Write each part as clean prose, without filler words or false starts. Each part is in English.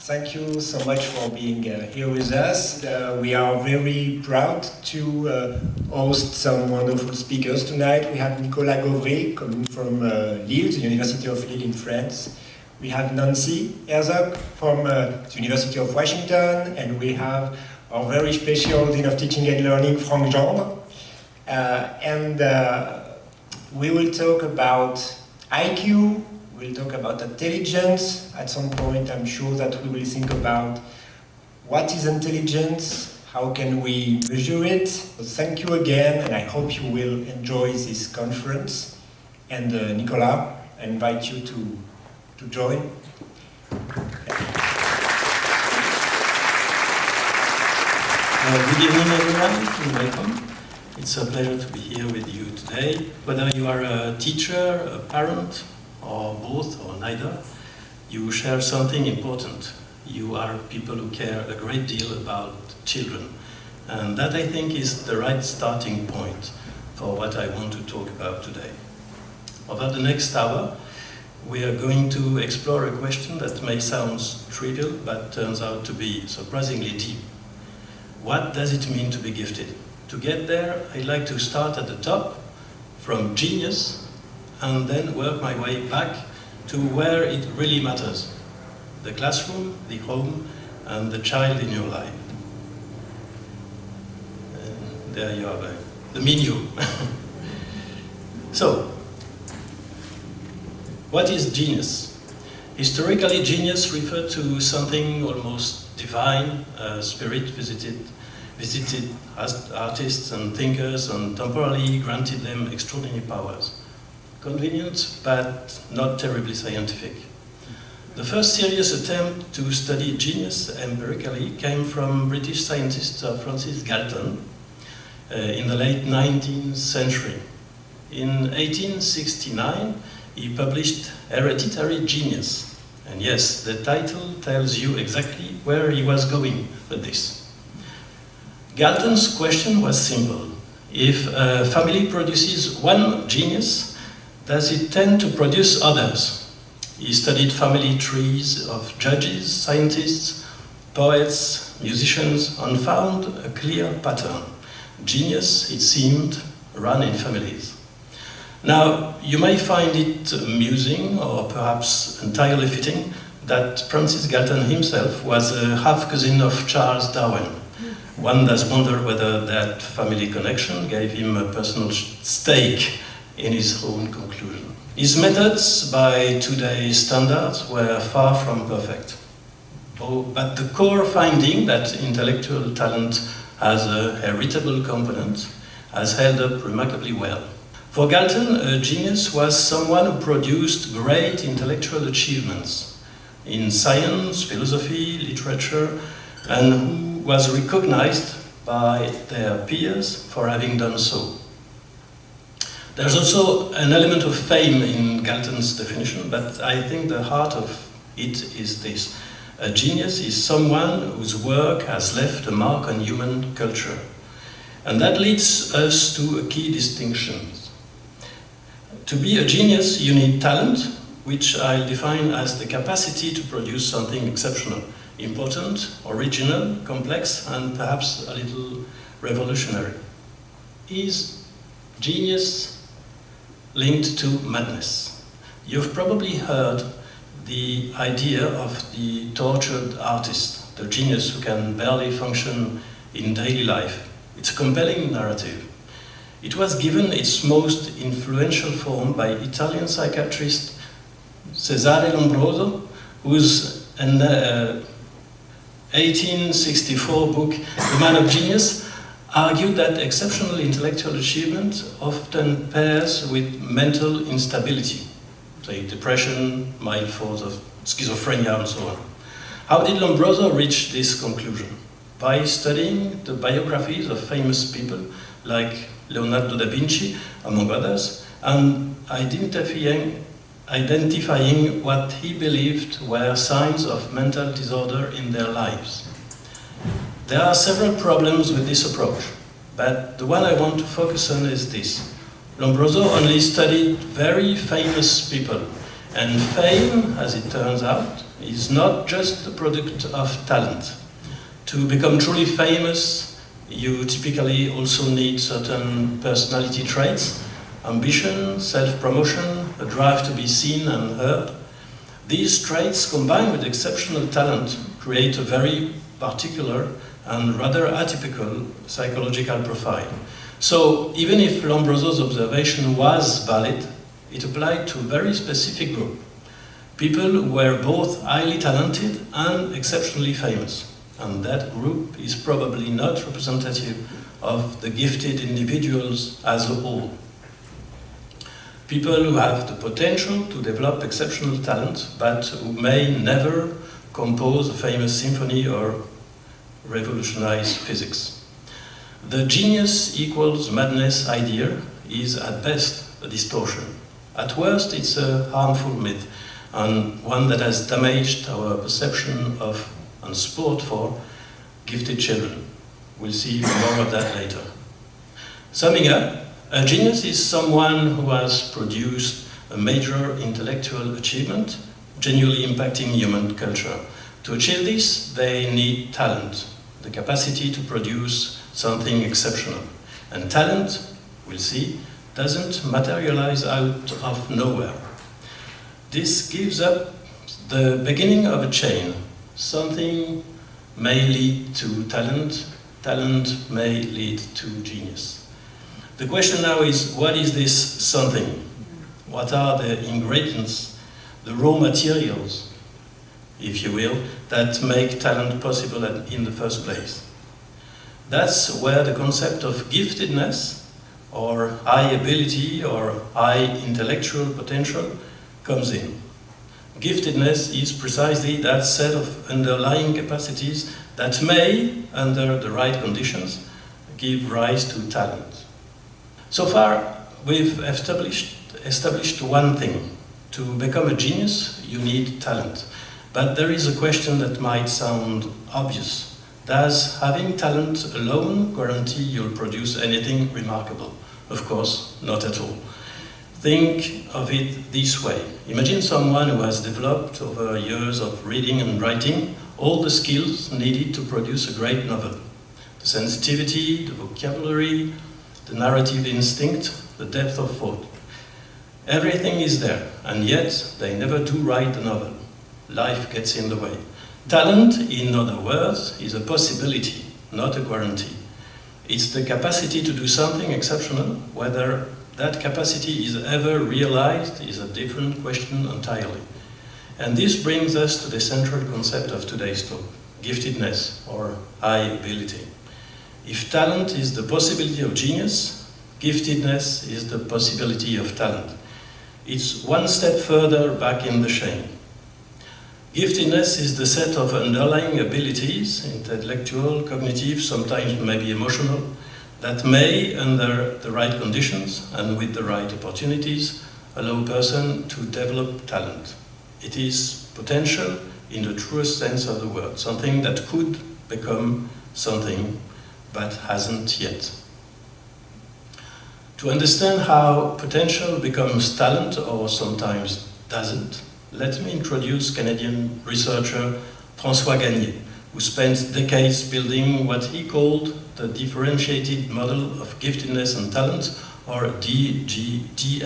Thank you so much for being here with us. We are very proud to host some wonderful speakers tonight. We have Nicolas Gauvrit coming from Lille, the University of Lille in France. We have Nancy Hertzog from the University of Washington, and we have our very special Dean of Teaching and Learning, Franck Gendre. We will talk about IQ, we'll talk about intelligence. At some point, I'm sure that we will think about what is intelligence, how can we measure it. So thank you again, and I hope you will enjoy this conference. And Nicolas, I invite you to join. Good evening, everyone, and welcome. It's a pleasure to be here with you today. Whether you are a teacher, a parent, or both, or neither, you share something important. You are people who care a great deal about children. And that, I think, is the right starting point for what I want to talk about today. Over the next hour, we are going to explore a question that may sound trivial, but turns out to be surprisingly deep. What does it mean to be gifted? To get there, I'd like to start at the top, from genius, and then work my way back to where it really matters. The classroom, the home, and the child in your life. And there you are, the menu. So, what is genius? Historically, genius referred to something almost divine, a spirit visited artists and thinkers and temporarily granted them extraordinary powers. Convenient, but not terribly scientific. The first serious attempt to study genius empirically came from British scientist Francis Galton in the late 19th century. In 1869, he published Hereditary Genius. And yes, the title tells you exactly where he was going with this. Galton's question was simple. If a family produces one genius, does it tend to produce others? He studied family trees of judges, scientists, poets, musicians, and found a clear pattern. Genius, it seemed, ran in families. Now, you may find it amusing, or perhaps entirely fitting, that Francis Galton himself was a half-cousin of Charles Darwin. One does wonder whether that family connection gave him a personal stake in his own conclusion. His methods, by today's standards, were far from perfect. But the core finding that intellectual talent has a heritable component has held up remarkably well. For Galton, a genius was someone who produced great intellectual achievements in science, philosophy, literature, and who was recognized by their peers for having done so. There's also an element of fame in Galton's definition, but I think the heart of it is this. A genius is someone whose work has left a mark on human culture. And that leads us to a key distinction. To be a genius, you need talent, which I'll define as the capacity to produce something exceptional, important, original, complex, and perhaps a little revolutionary. Is genius linked to madness? You've probably heard the idea of the tortured artist, the genius who can barely function in daily life. It's a compelling narrative. It was given its most influential form by Italian psychiatrist Cesare Lombroso, whose 1864 book, The Man of Genius, argued that exceptional intellectual achievement often pairs with mental instability, say depression, mild forms of schizophrenia, and so on. How did Lombroso reach this conclusion? By studying the biographies of famous people like Leonardo da Vinci, among others, and identifying what he believed were signs of mental disorder in their lives. There are several problems with this approach, but the one I want to focus on is this. Lombroso only studied very famous people, And fame, as it turns out, is not just the product of talent. To become truly famous, you typically also need certain personality traits: ambition, self-promotion, a drive to be seen and heard. These traits, combined with exceptional talent, create a very particular and rather atypical psychological profile. So, even if Lombroso's observation was valid, it applied to a very specific group. People who were both highly talented and exceptionally famous. And that group is probably not representative of the gifted individuals as a whole. People who have the potential to develop exceptional talent, but who may never compose a famous symphony or revolutionize physics. The genius equals madness idea is at best a distortion. At worst, it's a harmful myth, and one that has damaged our perception of and support for gifted children. We'll see more of that later. Summing up, a genius is someone who has produced a major intellectual achievement, genuinely impacting human culture. To achieve this, they need talent, the capacity to produce something exceptional. And talent, we'll see, doesn't materialize out of nowhere. This gives up the beginning of a chain. Something may lead to talent, talent may lead to genius. The question now is, what is this something? What are the ingredients, the raw materials, if you will, that make talent possible in the first place? That's where the concept of giftedness, or high ability, or high intellectual potential comes in. Giftedness is precisely that set of underlying capacities that may, under the right conditions, give rise to talent. So far, we've established one thing. To become a genius, you need talent. But there is a question that might sound obvious. Does having talent alone guarantee you'll produce anything remarkable? Of course, not at all. Think of it this way. Imagine someone who has developed over years of reading and writing all the skills needed to produce a great novel. The sensitivity, the vocabulary, the narrative instinct, the depth of thought. Everything is there, and yet they never do write the novel. Life gets in the way. Talent, in other words, is a possibility, not a guarantee. It's the capacity to do something exceptional. Whether that capacity is ever realized is a different question entirely. And this brings us to the central concept of today's talk, giftedness, or high ability. If talent is the possibility of genius, giftedness is the possibility of talent. It's one step further back in the chain. Giftedness is the set of underlying abilities, intellectual, cognitive, sometimes maybe emotional, that may, under the right conditions and with the right opportunities, allow a person to develop talent. It is potential in the truest sense of the word, something that could become something but hasn't yet. To understand how potential becomes talent, or sometimes doesn't, let me introduce Canadian researcher François Gagné, who spent decades building what he called the differentiated model of giftedness and talent, or DMJT.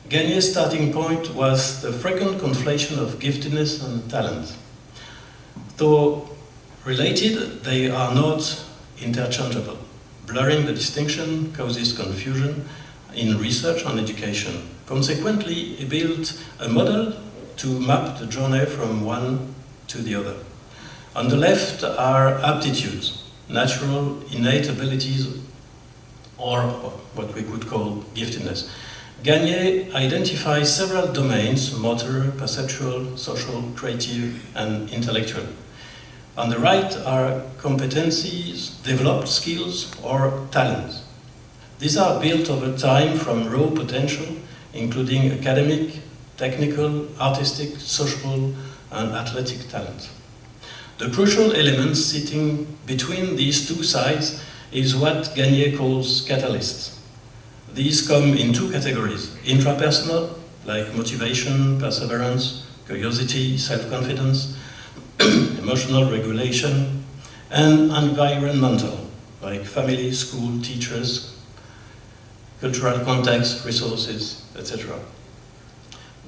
Gagné's starting point was the frequent conflation of giftedness and talent. Though related, they are not interchangeable. Blurring the distinction causes confusion in research and education. Consequently, he built a model to map the journey from one to the other. On the left are aptitudes, natural innate abilities, or what we could call giftedness. Gagné identifies several domains: motor, perceptual, social, creative, and intellectual. On the right are competencies, developed skills, or talents. These are built over time from raw potential, including academic, technical, artistic, social, and athletic talent. The crucial element sitting between these two sides is what Gagné calls catalysts. These come in two categories: intrapersonal, like motivation, perseverance, curiosity, self-confidence, emotional regulation, and environmental, like family, school, teachers, cultural context, resources, etc.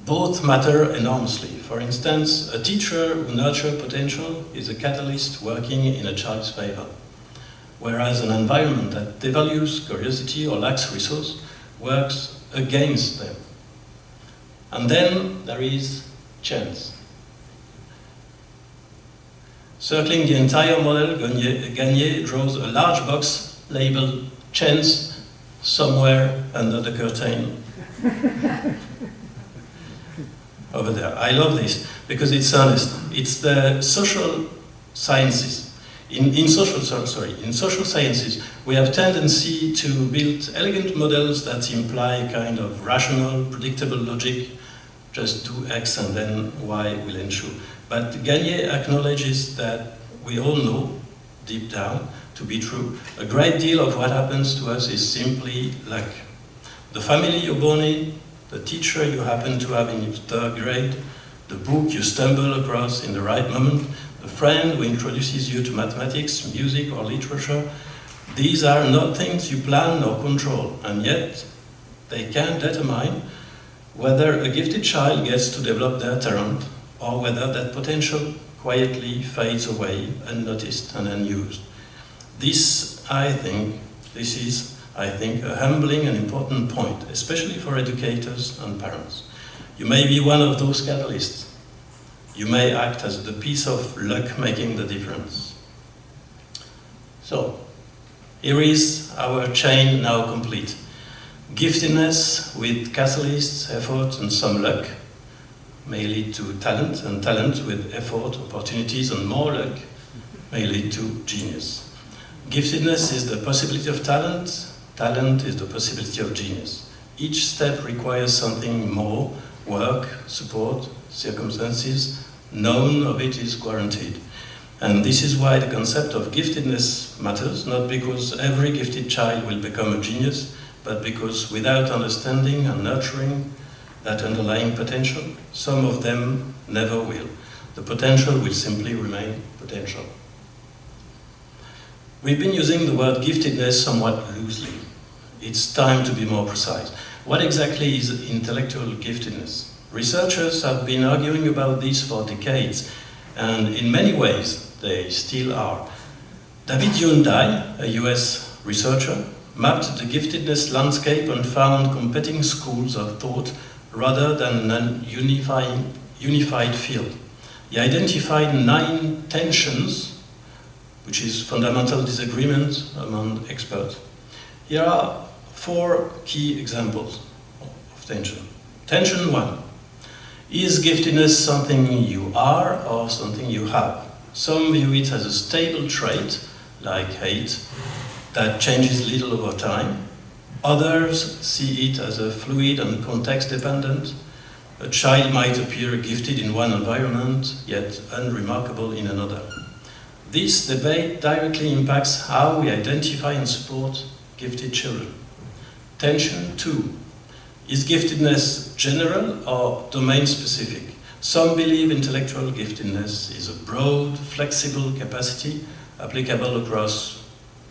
Both matter enormously. For instance, a teacher who nurtures potential is a catalyst working in a child's favor, whereas an environment that devalues curiosity or lacks resource works against them. And then there is chance. Circling the entire model, Gendre draws a large box labeled chance somewhere under the curtain. Over there. I love this because it's honest. It's the social sciences. In social sciences, we have tendency to build elegant models that imply kind of rational, predictable logic. Just do X and then Y will ensue. But Gendre acknowledges that we all know, deep down, to be true, a great deal of what happens to us is simply luck. The family you're born in, the teacher you happen to have in your third grade, the book you stumble across in the right moment, the friend who introduces you to mathematics, music, or literature, these are not things you plan or control, and yet they can determine whether a gifted child gets to develop their talent or whether that potential quietly fades away unnoticed and unused. This is, I think, a humbling and important point, especially for educators and parents. You may be one of those catalysts. You may act as the piece of luck making the difference. So, here is our chain now complete. Giftedness with catalysts, effort, and some luck may lead to talent, and talent with effort, opportunities, and more luck may lead to genius. Giftedness is the possibility of talent. Talent is the possibility of genius. Each step requires something more: work, support, circumstances. None of it is guaranteed. And this is why the concept of giftedness matters, not because every gifted child will become a genius, but because without understanding and nurturing that underlying potential, some of them never will. The potential will simply remain potential. We've been using the word giftedness somewhat loosely. It's time to be more precise. What exactly is intellectual giftedness? Researchers have been arguing about this for decades, and in many ways they still are. David Hyundai, a US researcher, mapped the giftedness landscape and found competing schools of thought rather than an unified field. He identified 9 tensions, which is fundamental disagreement among experts. Here are 4 key examples of tension. Tension 1. Is giftedness something you are or something you have? Some view it as a stable trait, like hate, that changes little over time. Others see it as a fluid and context-dependent. A child might appear gifted in one environment, yet unremarkable in another. This debate directly impacts how we identify and support gifted children. Tension 2. Is giftedness general or domain-specific? Some believe intellectual giftedness is a broad, flexible capacity applicable across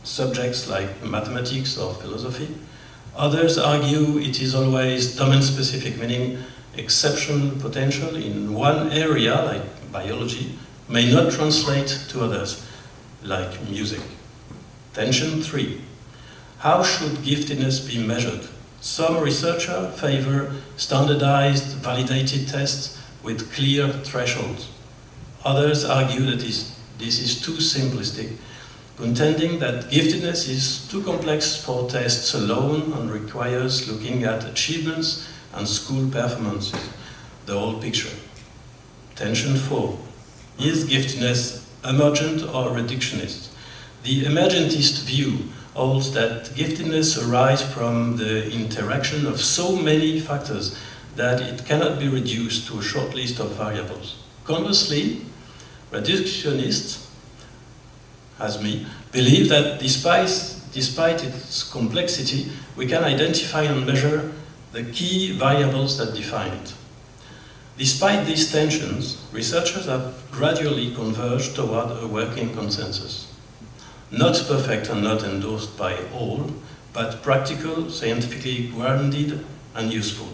subjects like mathematics or philosophy. Others argue it is always domain-specific, meaning exceptional potential in one area, like biology, may not translate to others, like music. Tension 3. How should giftedness be measured? Some researchers favor standardized, validated tests with clear thresholds. Others argue that this is too simplistic, contending that giftedness is too complex for tests alone and requires looking at achievements and school performances, the whole picture. Tension 4. Is giftedness emergent or reductionist? The emergentist view holds that giftedness arises from the interaction of so many factors that it cannot be reduced to a short list of variables. Conversely, reductionists, as me, believe that despite despite its complexity, we can identify and measure the key variables that define it. Despite these tensions, researchers have gradually converged toward a working consensus. Not perfect and not endorsed by all, but practical, scientifically grounded, and useful.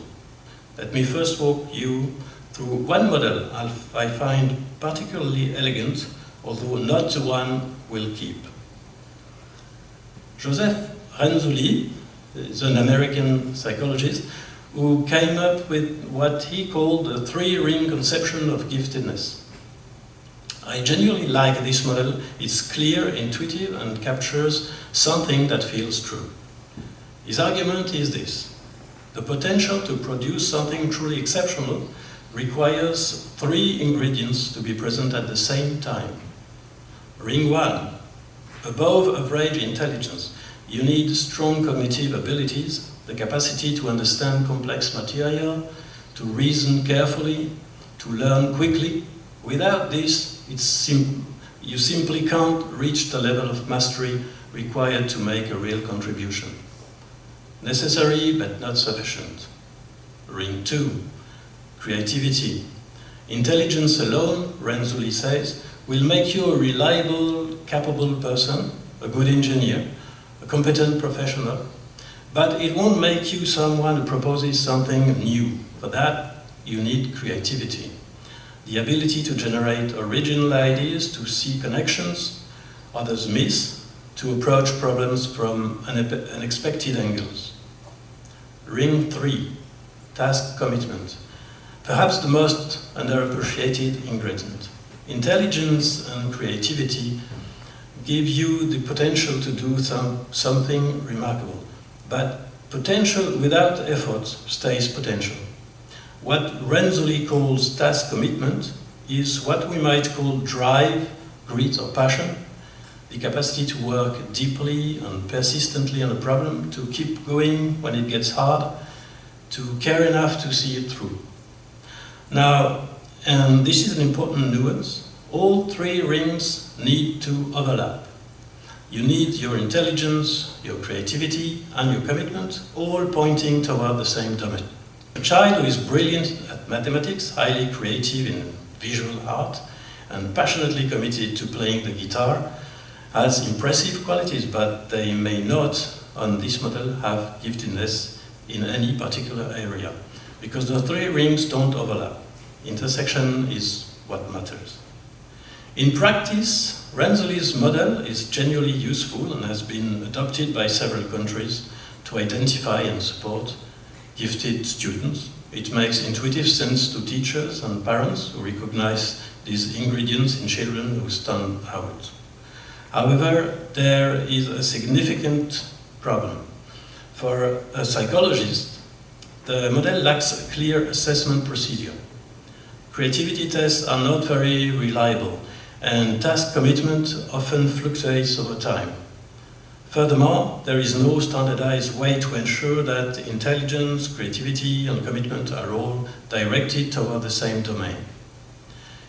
Let me first walk you through one model I find particularly elegant, although not the one we'll keep. Joseph Renzulli is an American psychologist who came up with what he called the three-ring conception of giftedness. I genuinely like this model. It's clear, intuitive, and captures something that feels true. His argument is this: the potential to produce something truly exceptional requires three ingredients to be present at the same time. Ring one, above average intelligence. You need strong cognitive abilities, the capacity to understand complex material, to reason carefully, to learn quickly. Without this, you simply can't reach the level of mastery required to make a real contribution. Necessary, but not sufficient. Ring two, creativity. Intelligence alone, Renzulli says, will make you a reliable, capable person, a good engineer, a competent professional, but it won't make you someone who proposes something new. For that, you need creativity. The ability to generate original ideas, to see connections others miss, to approach problems from unexpected angles. Ring three, task commitment. Perhaps the most underappreciated ingredient. Intelligence and creativity give you the potential to do something remarkable, but potential without effort stays potential. What Renzulli calls task commitment is what we might call drive, grit, or passion, the capacity to work deeply and persistently on a problem, to keep going when it gets hard, to care enough to see it through. Now, and this is an important nuance, all three rings need to overlap. You need your intelligence, your creativity, and your commitment, all pointing toward the same domain. A child who is brilliant at mathematics, highly creative in visual art, and passionately committed to playing the guitar has impressive qualities, but they may not, on this model, have giftedness in any particular area, because the three rings don't overlap. Intersection is what matters. In practice, Renzulli's model is genuinely useful and has been adopted by several countries to identify and support gifted students. It makes intuitive sense to teachers and parents who recognize these ingredients in children who stand out. However, there is a significant problem. For a psychologist, the model lacks a clear assessment procedure. Creativity tests are not very reliable, and task commitment often fluctuates over time. Furthermore, there is no standardized way to ensure that intelligence, creativity, and commitment are all directed toward the same domain.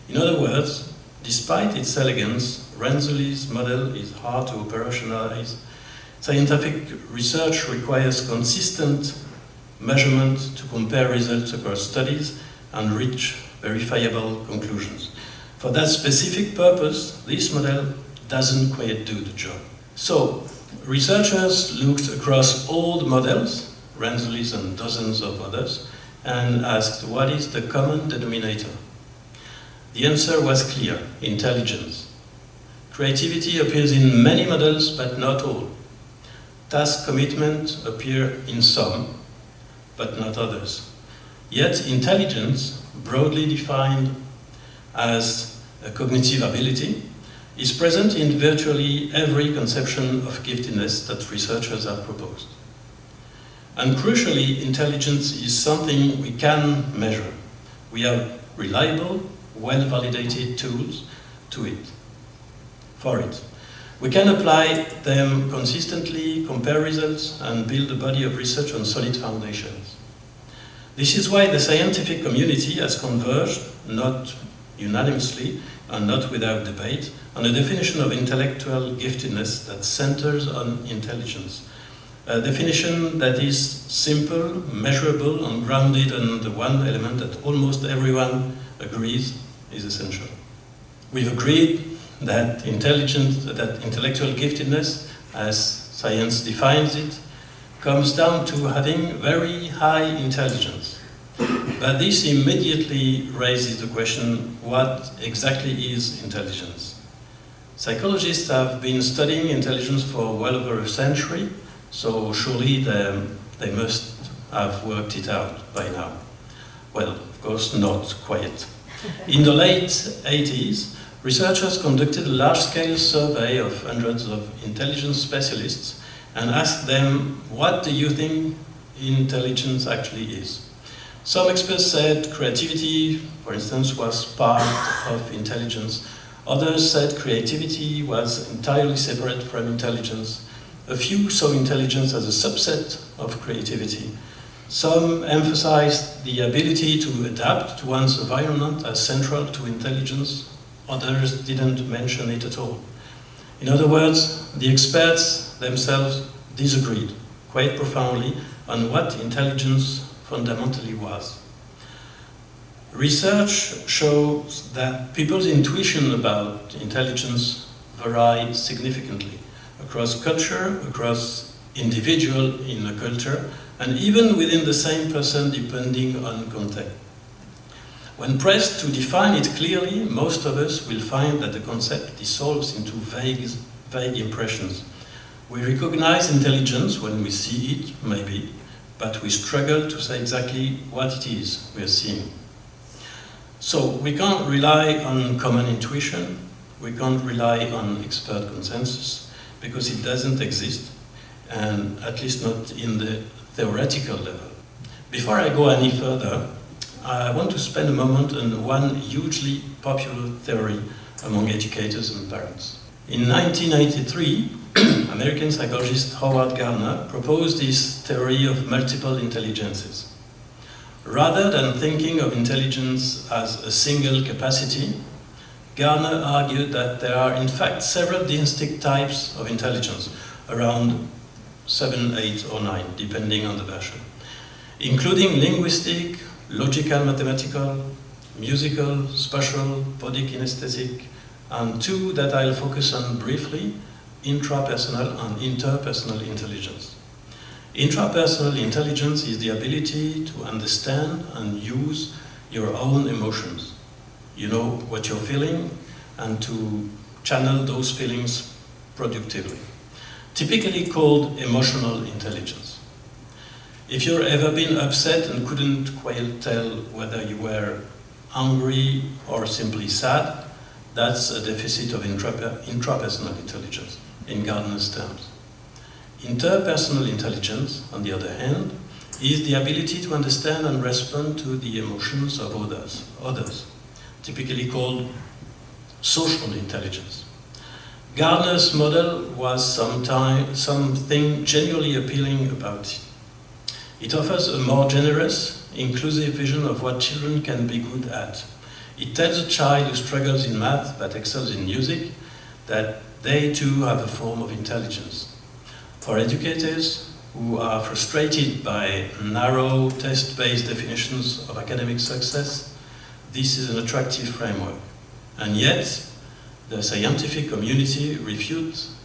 In other words, despite its elegance, Renzulli's model is hard to operationalize. Scientific research requires consistent measurement to compare results across studies and reach verifiable conclusions. For that specific purpose, this model doesn't quite do the job. So, researchers looked across all the models, Renzulli's and dozens of others, and asked what is the common denominator. The answer was clear: intelligence. Creativity appears in many models, but not all. Task commitment appear in some, but not others. Yet intelligence, broadly defined as a cognitive ability, is present in virtually every conception of giftedness that researchers have proposed. And crucially, intelligence is something we can measure. We have reliable, well-validated tools for it. We can apply them consistently, compare results, and build a body of research on solid foundations. This is why the scientific community has converged, not unanimously, and not without debate, on a definition of intellectual giftedness that centers on intelligence. A definition that is simple, measurable, and grounded on the one element that almost everyone agrees is essential. We've agreed that intellectual giftedness, as science defines it, comes down to having very high intelligence. But this immediately raises the question, what exactly is intelligence? Psychologists have been studying intelligence for well over a century, so surely they must have worked it out by now. Well, of course, not quite. In the late 80s, researchers conducted a large-scale survey of hundreds of intelligence specialists and asked them, what do you think intelligence actually is? Some experts said creativity, for instance, was part of intelligence. Others said creativity was entirely separate from intelligence. A few saw intelligence as a subset of creativity. Some emphasized the ability to adapt to one's environment as central to intelligence. Others didn't mention it at all. In other words, the experts themselves disagreed quite profoundly on what intelligence fundamentally was. Research shows that people's intuition about intelligence vary significantly across culture, across individual in a culture, and even within the same person depending on context. When pressed to define it clearly, most of us will find that the concept dissolves into vague impressions. We recognize intelligence when we see it, maybe, but we struggle to say exactly what it is we are seeing. So we can't rely on common intuition, we can't rely on expert consensus, because it doesn't exist, and at least not in the theoretical level. Before I go any further, I want to spend a moment on one hugely popular theory among educators and parents. In 1983, American psychologist Howard Gardner proposed this theory of multiple intelligences. Rather than thinking of intelligence as a single capacity, Gardner argued that there are in fact several distinct types of intelligence, around 7, 8, or 9, depending on the version, including linguistic, logical, mathematical, musical, spatial, body kinesthetic, and 2 that I'll focus on briefly, intrapersonal and interpersonal intelligence. Intrapersonal intelligence is the ability to understand and use your own emotions. You know what you're feeling, and to channel those feelings productively, typically called emotional intelligence. If you've ever been upset and couldn't quite tell whether you were angry or simply sad, that's a deficit of intrapersonal intelligence, in Gardner's terms. Interpersonal intelligence, on the other hand, is the ability to understand and respond to the emotions of others, typically called social intelligence. Gardner's model was something genuinely appealing about it. It offers a more generous, inclusive vision of what children can be good at. It tells a child who struggles in math but excels in music that they too have a form of intelligence. For educators who are frustrated by narrow, test-based definitions of academic success, this is an attractive framework. And yet, the scientific community refutes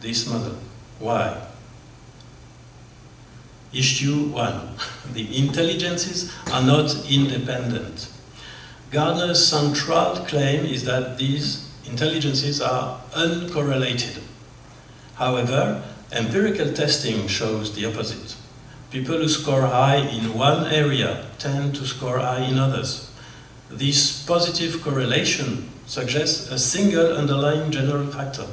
this model. Why? Issue 1. The intelligences are not independent. Gardner's central claim is that these intelligences are uncorrelated. However, empirical testing shows the opposite. People who score high in one area tend to score high in others. This positive correlation suggests a single underlying general factor.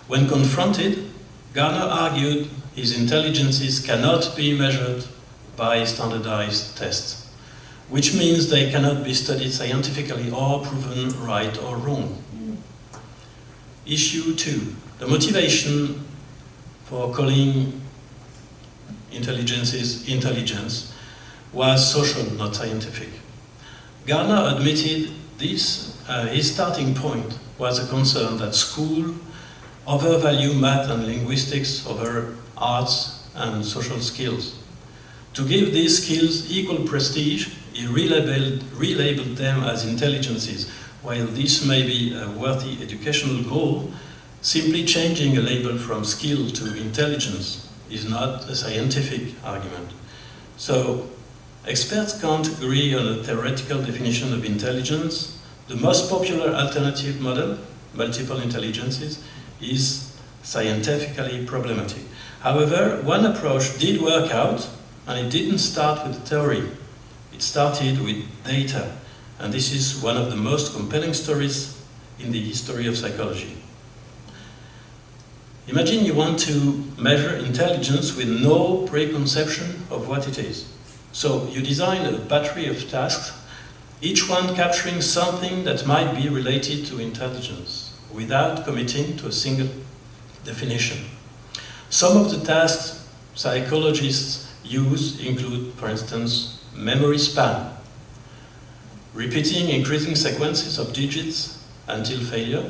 When confronted, Gardner argued his intelligences cannot be measured by standardized tests, which means they cannot be studied scientifically or proven right or wrong. Issue 2. The motivation for calling intelligences intelligence was social, not scientific. Gardner admitted this his starting point was a concern that school overvalue math and linguistics over arts and social skills. To give these skills equal prestige, he relabeled them as intelligences. While this may be a worthy educational goal, simply changing a label from skill to intelligence is not a scientific argument. So, experts can't agree on a theoretical definition of intelligence. The most popular alternative model, multiple intelligences, is scientifically problematic. However, one approach did work out, and it didn't start with theory. It started with data, and this is one of the most compelling stories in the history of psychology. Imagine you want to measure intelligence with no preconception of what it is. So you design a battery of tasks, each one capturing something that might be related to intelligence, without committing to a single definition. Some of the tasks psychologists use include, for instance, memory span, repeating increasing sequences of digits until failure,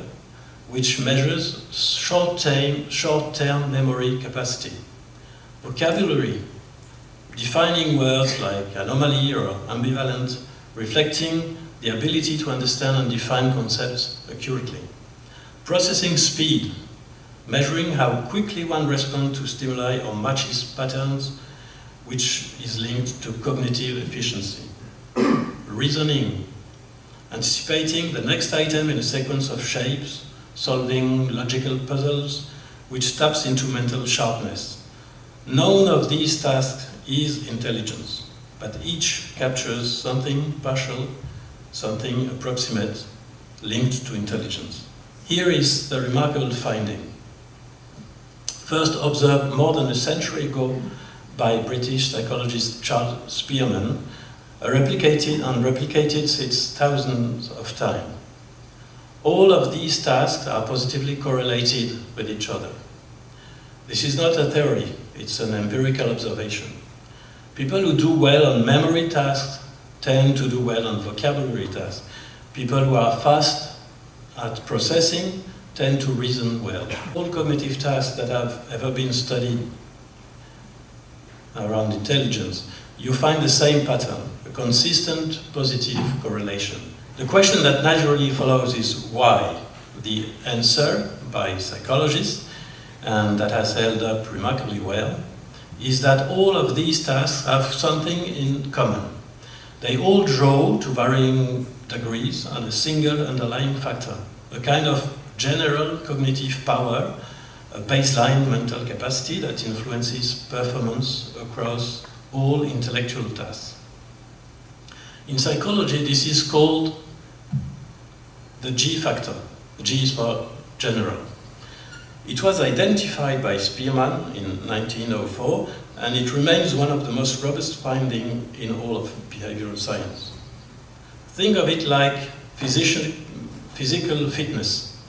which measures short-term memory capacity. Vocabulary, defining words like anomaly or ambivalent, reflecting the ability to understand and define concepts accurately. Processing speed, measuring how quickly one responds to stimuli or matches patterns, which is linked to cognitive efficiency. Reasoning, anticipating the next item in a sequence of shapes, solving logical puzzles, which taps into mental sharpness. None of these tasks is intelligence, but each captures something partial, something approximate, linked to intelligence. Here is the remarkable finding. First observed more than a century ago by British psychologist Charles Spearman, replicated it thousands of times. All of these tasks are positively correlated with each other. This is not a theory, it's an empirical observation. People who do well on memory tasks tend to do well on vocabulary tasks. People who are fast at processing tend to reason well. All cognitive tasks that have ever been studied around intelligence, you find the same pattern, a consistent positive correlation. The question that naturally follows is why? The answer by psychologists, and that has held up remarkably well, is that all of these tasks have something in common. They all draw to varying degrees on a single underlying factor, a kind of general cognitive power, a baseline mental capacity that influences performance across all intellectual tasks. In psychology, this is called the G factor. G is for general. It was identified by Spearman in 1904, and it remains one of the most robust findings in all of behavioral science. Think of it like physical fitness.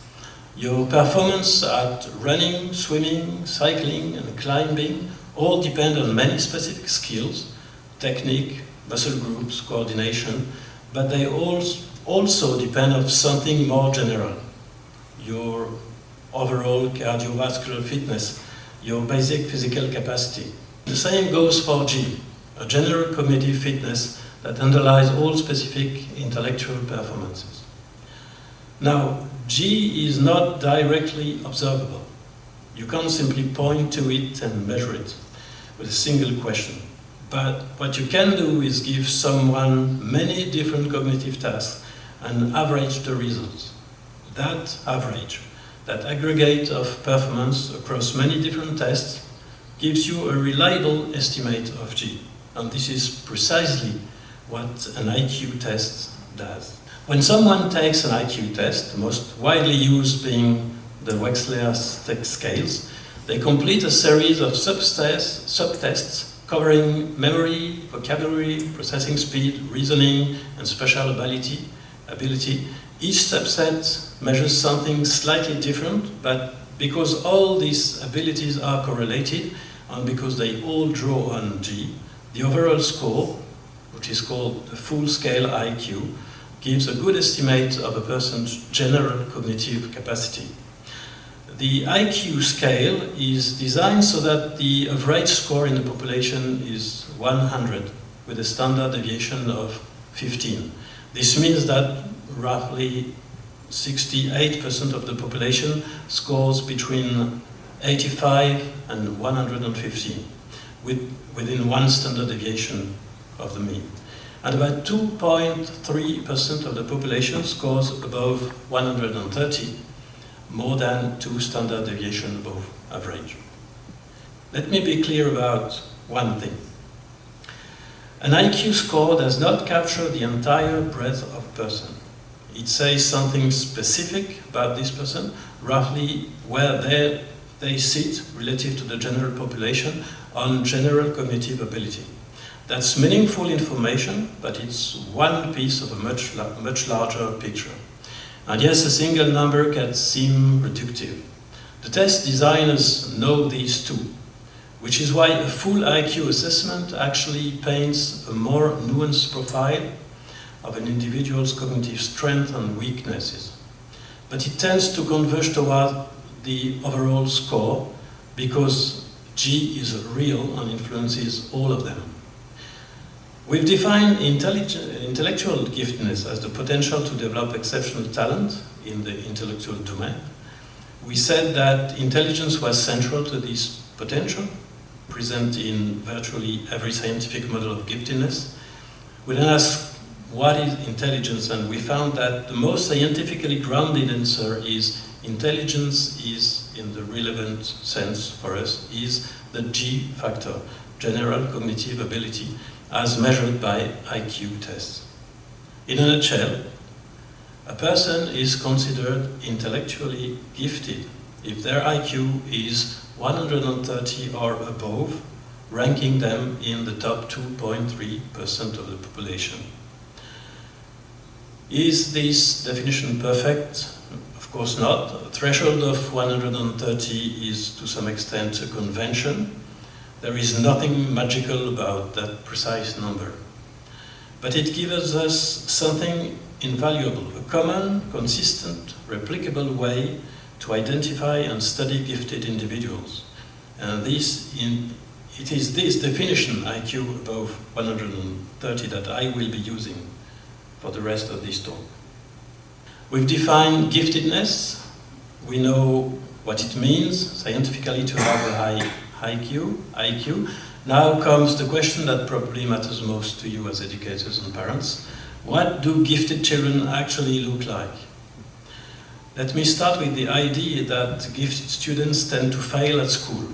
Your performance at running, swimming, cycling, and climbing all depend on many specific skills, technique, muscle groups, coordination, but they also depend on something more general. Your overall cardiovascular fitness, your basic physical capacity. The same goes for G, a general cognitive fitness that underlies all specific intellectual performances. Now, G is not directly observable. You can't simply point to it and measure it with a single question. But what you can do is give someone many different cognitive tasks and average the results. That average, that aggregate of performance across many different tests, gives you a reliable estimate of G. And this is precisely what an IQ test does. When someone takes an IQ test, the most widely used being the Wechsler scales, they complete a series of subtests covering memory, vocabulary, processing speed, reasoning, and spatial ability. Each subset measures something slightly different, but because all these abilities are correlated, and because they all draw on G, the overall score, which is called the full-scale IQ, gives a good estimate of a person's general cognitive capacity. The IQ scale is designed so that the average score in the population is 100, with a standard deviation of 15. This means that roughly 68% of the population scores between 85 and 115, within one standard deviation of the mean. And about 2.3% of the population scores above 130, more than 2 standard deviations above average. Let me be clear about one thing. An IQ score does not capture the entire breadth of a person. It says something specific about this person, roughly where they sit relative to the general population on general cognitive ability. That's meaningful information, but it's one piece of a much larger picture. And yes, a single number can seem reductive. The test designers know these too, which is why a full IQ assessment actually paints a more nuanced profile of an individual's cognitive strengths and weaknesses. But it tends to converge toward the overall score because G is real and influences all of them. We've defined intellectual giftedness as the potential to develop exceptional talent in the intellectual domain. We said that intelligence was central to this potential, present in virtually every scientific model of giftedness. We then asked, what is intelligence? And we found that the most scientifically grounded answer is intelligence is, in the relevant sense for us, is the G factor, general cognitive ability, as measured by IQ tests. In a nutshell, a person is considered intellectually gifted if their IQ is 130 or above, ranking them in the top 2.3% of the population. Is this definition perfect? Of course not. A threshold of 130 is to some extent a convention. There is nothing magical about that precise number. But it gives us something invaluable, a common, consistent, replicable way to identify and study gifted individuals. And it is this definition, IQ above 130, that I will be using for the rest of this talk. We've defined giftedness. We know what it means scientifically to have a high IQ. Now comes the question that probably matters most to you as educators and parents. What do gifted children actually look like? Let me start with the idea that gifted students tend to fail at school.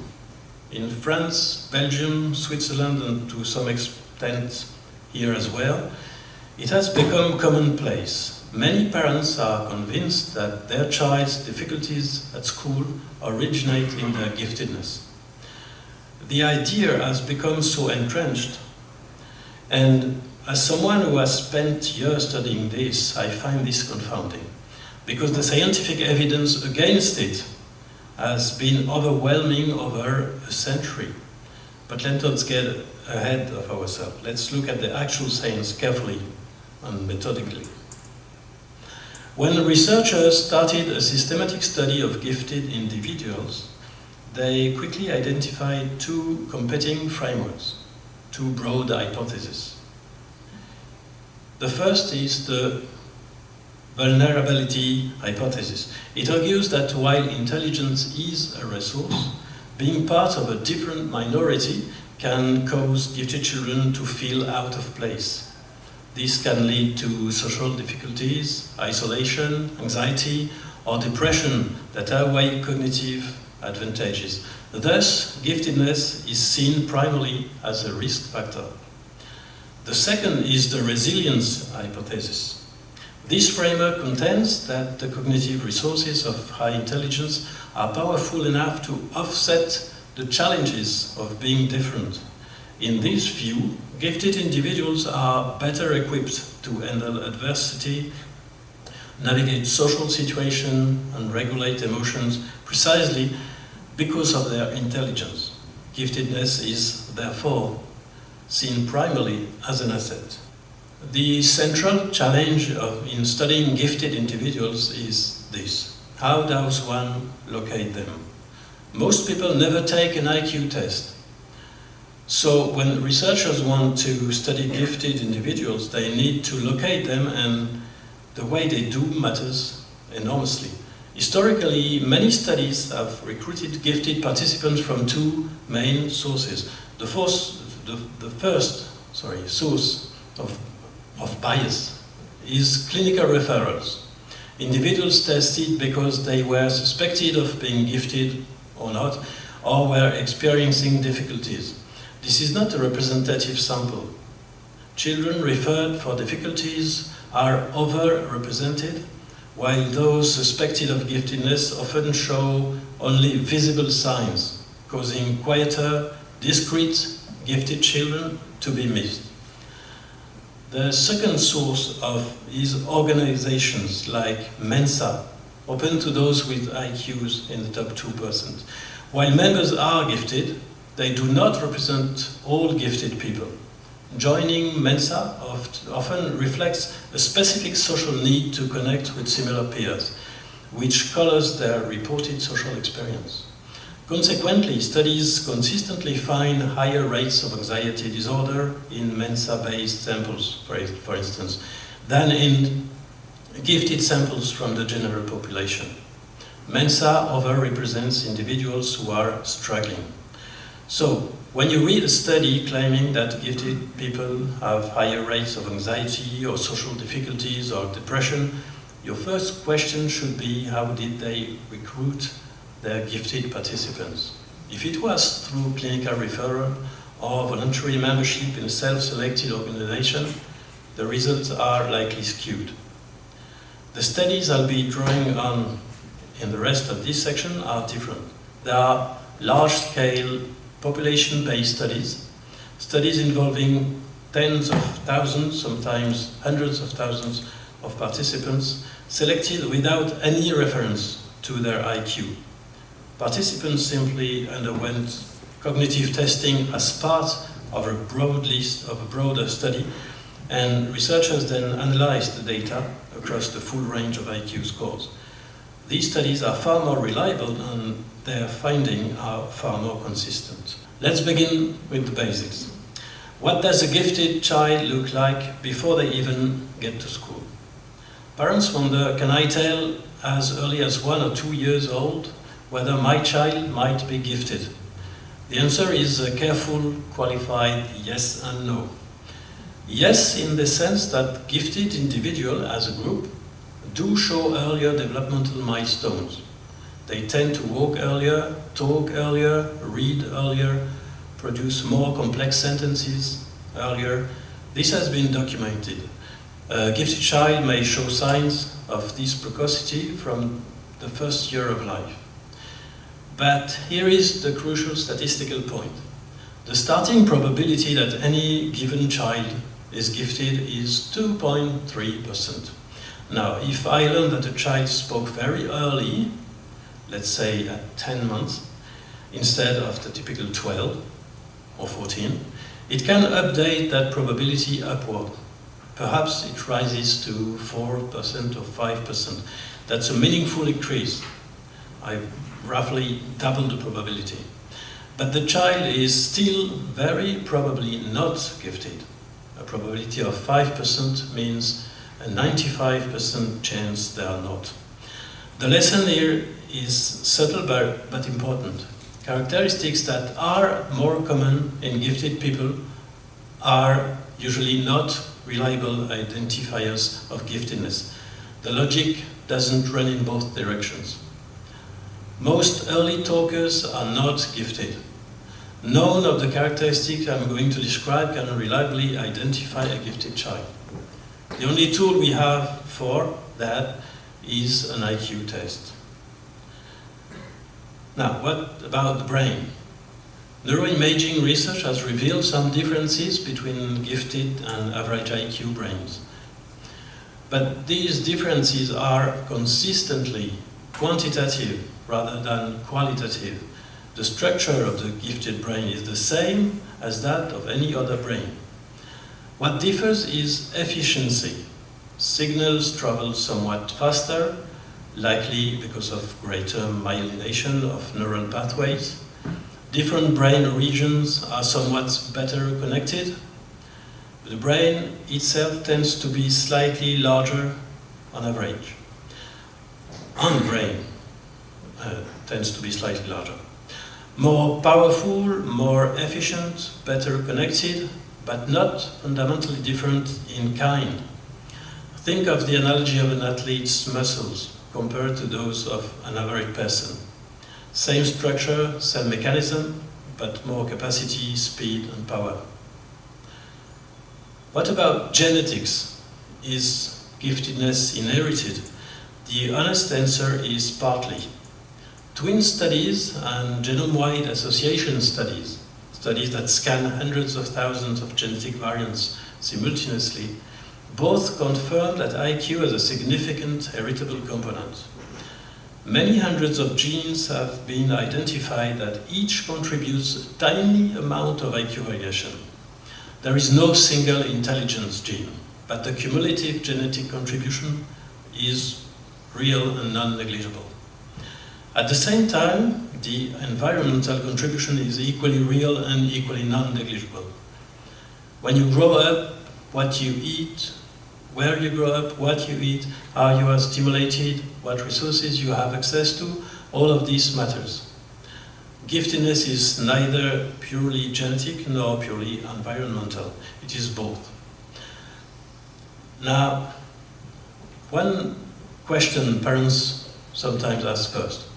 In France, Belgium, Switzerland, and to some extent here as well, it has become commonplace. Many parents are convinced that their child's difficulties at school originate in their giftedness. The idea has become so entrenched, and as someone who has spent years studying this, I find this confounding, because the scientific evidence against it has been overwhelming over a century. But let's not get ahead of ourselves. Let's look at the actual science carefully and methodically. When researchers started a systematic study of gifted individuals, they quickly identified two competing frameworks, two broad hypotheses. The first is the vulnerability hypothesis. It argues that while intelligence is a resource, being part of a different minority can cause gifted children to feel out of place. This can lead to social difficulties, isolation, anxiety, or depression that outweigh cognitive advantages. Thus, giftedness is seen primarily as a risk factor. The second is the resilience hypothesis. This framework contends that the cognitive resources of high intelligence are powerful enough to offset the challenges of being different. In this view, gifted individuals are better equipped to handle adversity, navigate social situations, and regulate emotions precisely because of their intelligence. Giftedness is, therefore, seen primarily as an asset. The central challenge in studying gifted individuals is this. How does one locate them? Most people never take an IQ test. So when researchers want to study gifted individuals, they need to locate them, and the way they do matters enormously. Historically, many studies have recruited gifted participants from two main sources. The first source of bias is clinical referrals. Individuals tested because they were suspected of being gifted or not, or were experiencing difficulties. This is not a representative sample. Children referred for difficulties are overrepresented, while those suspected of giftedness often show only visible signs, causing quieter, discreet, gifted children to be missed. The second source is organizations like Mensa, open to those with IQs in the top 2%. While members are gifted, they do not represent all gifted people. Joining Mensa often reflects a specific social need to connect with similar peers, which colors their reported social experience. Consequently, studies consistently find higher rates of anxiety disorder in Mensa-based samples, for instance, than in gifted samples from the general population. Mensa overrepresents individuals who are struggling. So, when you read a study claiming that gifted people have higher rates of anxiety or social difficulties or depression, your first question should be, how did they recruit their gifted participants? If it was through clinical referral or voluntary membership in a self-selected organization, the results are likely skewed. The studies I'll be drawing on in the rest of this section are different. There are large-scale population-based studies involving tens of thousands, sometimes hundreds of thousands of participants, selected without any reference to their IQ. Participants simply underwent cognitive testing as part of a broader study, and researchers then analyzed the data across the full range of IQ scores. These studies are far more reliable and their findings are far more consistent. Let's begin with the basics. What does a gifted child look like before they even get to school? Parents wonder, can I tell as early as 1 or 2 years old whether my child might be gifted? The answer is a careful, qualified yes and no. Yes, in the sense that gifted individuals as a group do show earlier developmental milestones. They tend to walk earlier, talk earlier, read earlier, produce more complex sentences earlier. This has been documented. A gifted child may show signs of this precocity from the first year of life. But here is the crucial statistical point. The starting probability that any given child is gifted is 2.3%. Now, if I learn that a child spoke very early, let's say at 10 months, instead of the typical 12 or 14, it can update that probability upward. Perhaps it rises to 4% or 5%. That's a meaningful increase. I've roughly doubled the probability. But the child is still very probably not gifted. A probability of 5% means a 95% chance they are not. The lesson here is subtle but important. Characteristics that are more common in gifted people are usually not reliable identifiers of giftedness. The logic doesn't run in both directions. Most early talkers are not gifted. None of the characteristics I'm going to describe can reliably identify a gifted child. The only tool we have for that is an IQ test. Now, what about the brain? Neuroimaging research has revealed some differences between gifted and average IQ brains. But these differences are consistently quantitative rather than qualitative. The structure of the gifted brain is the same as that of any other brain. What differs is efficiency. Signals travel somewhat faster, likely because of greater myelination of neural pathways. Different brain regions are somewhat better connected. The brain itself tends to be slightly larger on average. The brain tends to be slightly larger. More powerful, more efficient, better connected, but not fundamentally different in kind. Think of the analogy of an athlete's muscles compared to those of an average person. Same structure, same mechanism, but more capacity, speed, and power. What about genetics? Is giftedness inherited? The honest answer is partly. Twin studies and genome-wide association studies that scan hundreds of thousands of genetic variants simultaneously, both confirm that IQ has a significant heritable component. Many hundreds of genes have been identified that each contributes a tiny amount of IQ variation. There is no single intelligence gene, but the cumulative genetic contribution is real and non-negligible. At the same time, the environmental contribution is equally real and equally non-negligible. When you grow up, what you eat, where you grow up, what you eat, how you are stimulated, what resources you have access to, all of this matters. Giftedness is neither purely genetic nor purely environmental. It is both. Now, one question parents sometimes ask first.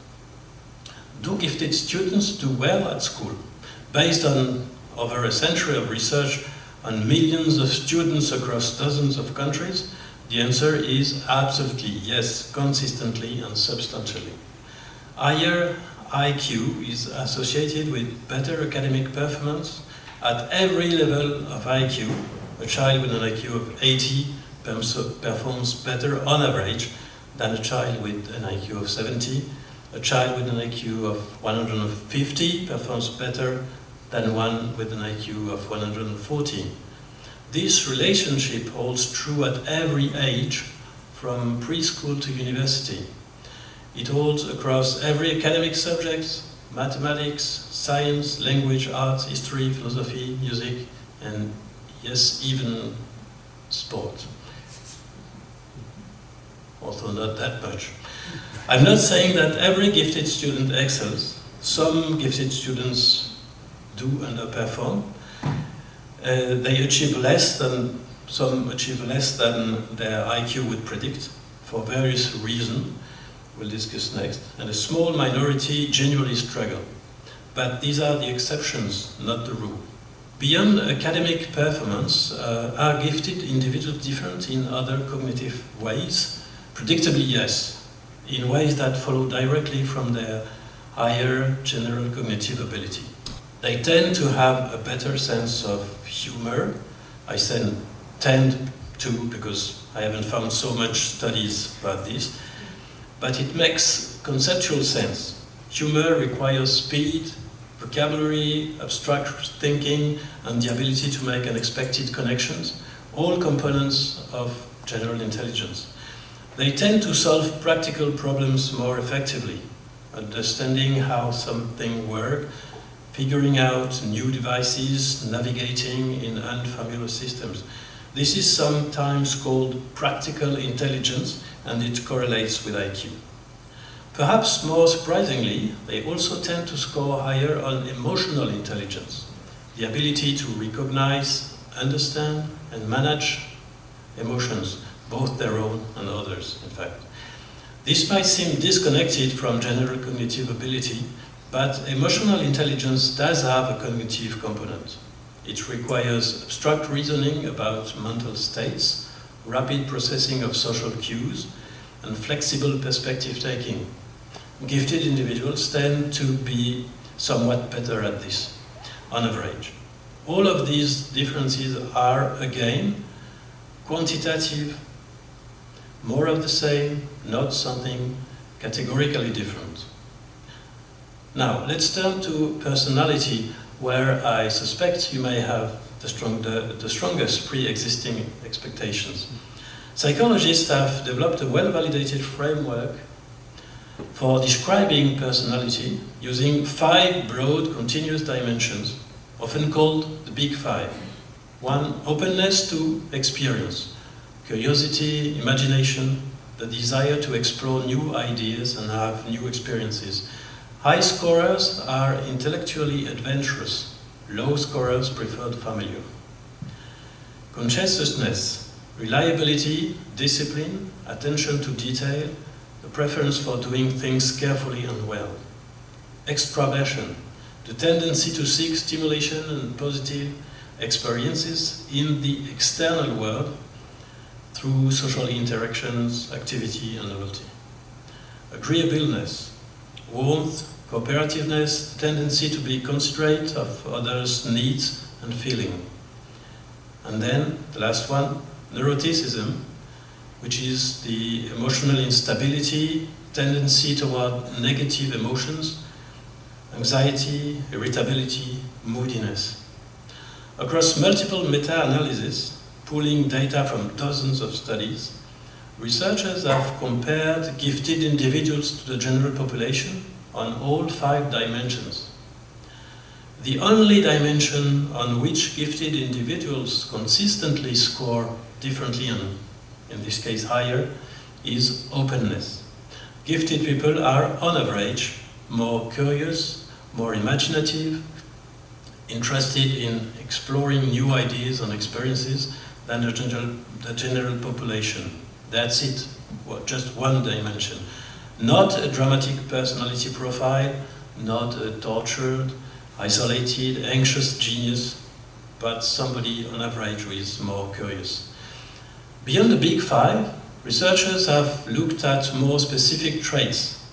Do gifted students do well at school? Based on over a century of research on millions of students across dozens of countries, the answer is absolutely yes, consistently and substantially. Higher IQ is associated with better academic performance at every level of IQ. A child with an IQ of 80 performs better on average than a child with an IQ of 70. A child with an IQ of 150 performs better than one with an IQ of 140. This relationship holds true at every age, from preschool to university. It holds across every academic subject: mathematics, science, language, art, history, philosophy, music, and yes, even sport. Although not that much. I'm not saying that every gifted student excels. Some gifted students do underperform. They achieve less than, some achieve less than their IQ would predict for various reasons we'll discuss next. And a small minority genuinely struggle. But these are the exceptions, not the rule. Beyond academic performance, are gifted individuals different in other cognitive ways? Predictably, yes. In ways that follow directly from their higher general cognitive ability. They tend to have a better sense of humor. I say tend to because I haven't found so much studies about this, but it makes conceptual sense. Humor requires speed, vocabulary, abstract thinking, and the ability to make unexpected connections, all components of general intelligence. They tend to solve practical problems more effectively, understanding how something works, figuring out new devices, navigating in unfamiliar systems. This is sometimes called practical intelligence, and it correlates with IQ. Perhaps more surprisingly, they also tend to score higher on emotional intelligence, the ability to recognize, understand, and manage emotions, both their own and others, in fact. This might seem disconnected from general cognitive ability, but emotional intelligence does have a cognitive component. It requires abstract reasoning about mental states, rapid processing of social cues, and flexible perspective taking. Gifted individuals tend to be somewhat better at this, on average. All of these differences are, again, quantitative, more of the same, not something categorically different. Now, let's turn to personality, where I suspect you may have the strongest pre-existing expectations. Psychologists have developed a well-validated framework for describing personality using 5 broad continuous dimensions, often called the Big Five. 1, openness to experience, curiosity, imagination, the desire to explore new ideas and have new experiences. High scorers are intellectually adventurous. Low scorers prefer the familiar. Conscientiousness, reliability, discipline, attention to detail, the preference for doing things carefully and well. Extraversion, the tendency to seek stimulation and positive experiences in the external world through social interactions, activity, and novelty. Agreeableness, warmth, cooperativeness, tendency to be considerate of others' needs and feeling. And then, the last one, neuroticism, which is the emotional instability, tendency toward negative emotions, anxiety, irritability, moodiness. Across multiple meta-analyses, pooling data from dozens of studies, researchers have compared gifted individuals to the general population on all 5 dimensions. The only dimension on which gifted individuals consistently score differently, and in this case higher, is openness. Gifted people are, on average, more curious, more imaginative, interested in exploring new ideas and experiences than the general population. That's it, just one dimension. Not a dramatic personality profile, not a tortured, isolated, anxious genius, but somebody on average who is more curious. Beyond the Big Five, researchers have looked at more specific traits.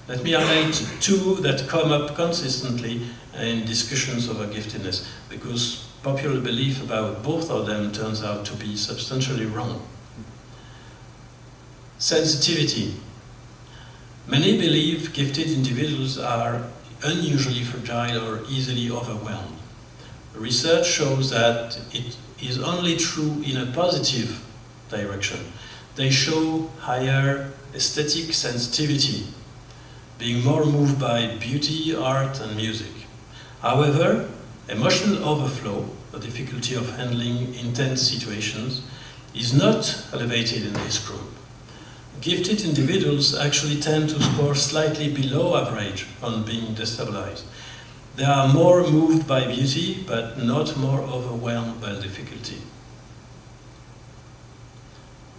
Let me highlight 2 that come up consistently in discussions over giftedness, because popular belief about both of them turns out to be substantially wrong. Sensitivity. Many believe gifted individuals are unusually fragile or easily overwhelmed. Research shows that it is only true in a positive direction. They show higher aesthetic sensitivity, being more moved by beauty, art, and music. However, emotional overflow, the difficulty of handling intense situations, is not elevated in this group. Gifted individuals actually tend to score slightly below average on being destabilized. They are more moved by beauty, but not more overwhelmed by difficulty.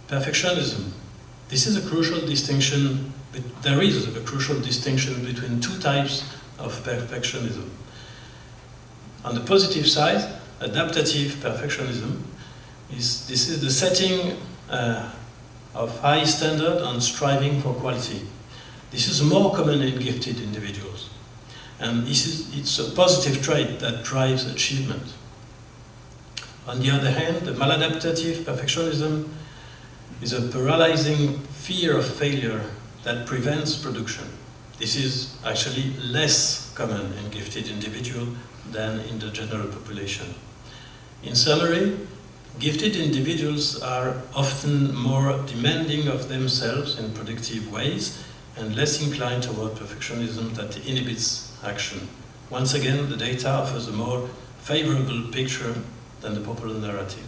Perfectionism. This is a crucial distinction, there is a crucial distinction between 2 types of perfectionism. On the positive side, adaptative perfectionism this is the setting of high standard and striving for quality. This is more common in gifted individuals, and it's a positive trait that drives achievement. On the other hand, the maladaptative perfectionism is a paralyzing fear of failure that prevents production. This is actually less common in gifted individuals than in the general population. In summary, gifted individuals are often more demanding of themselves in productive ways and less inclined toward perfectionism that inhibits action. Once again, the data offers a more favorable picture than the popular narrative.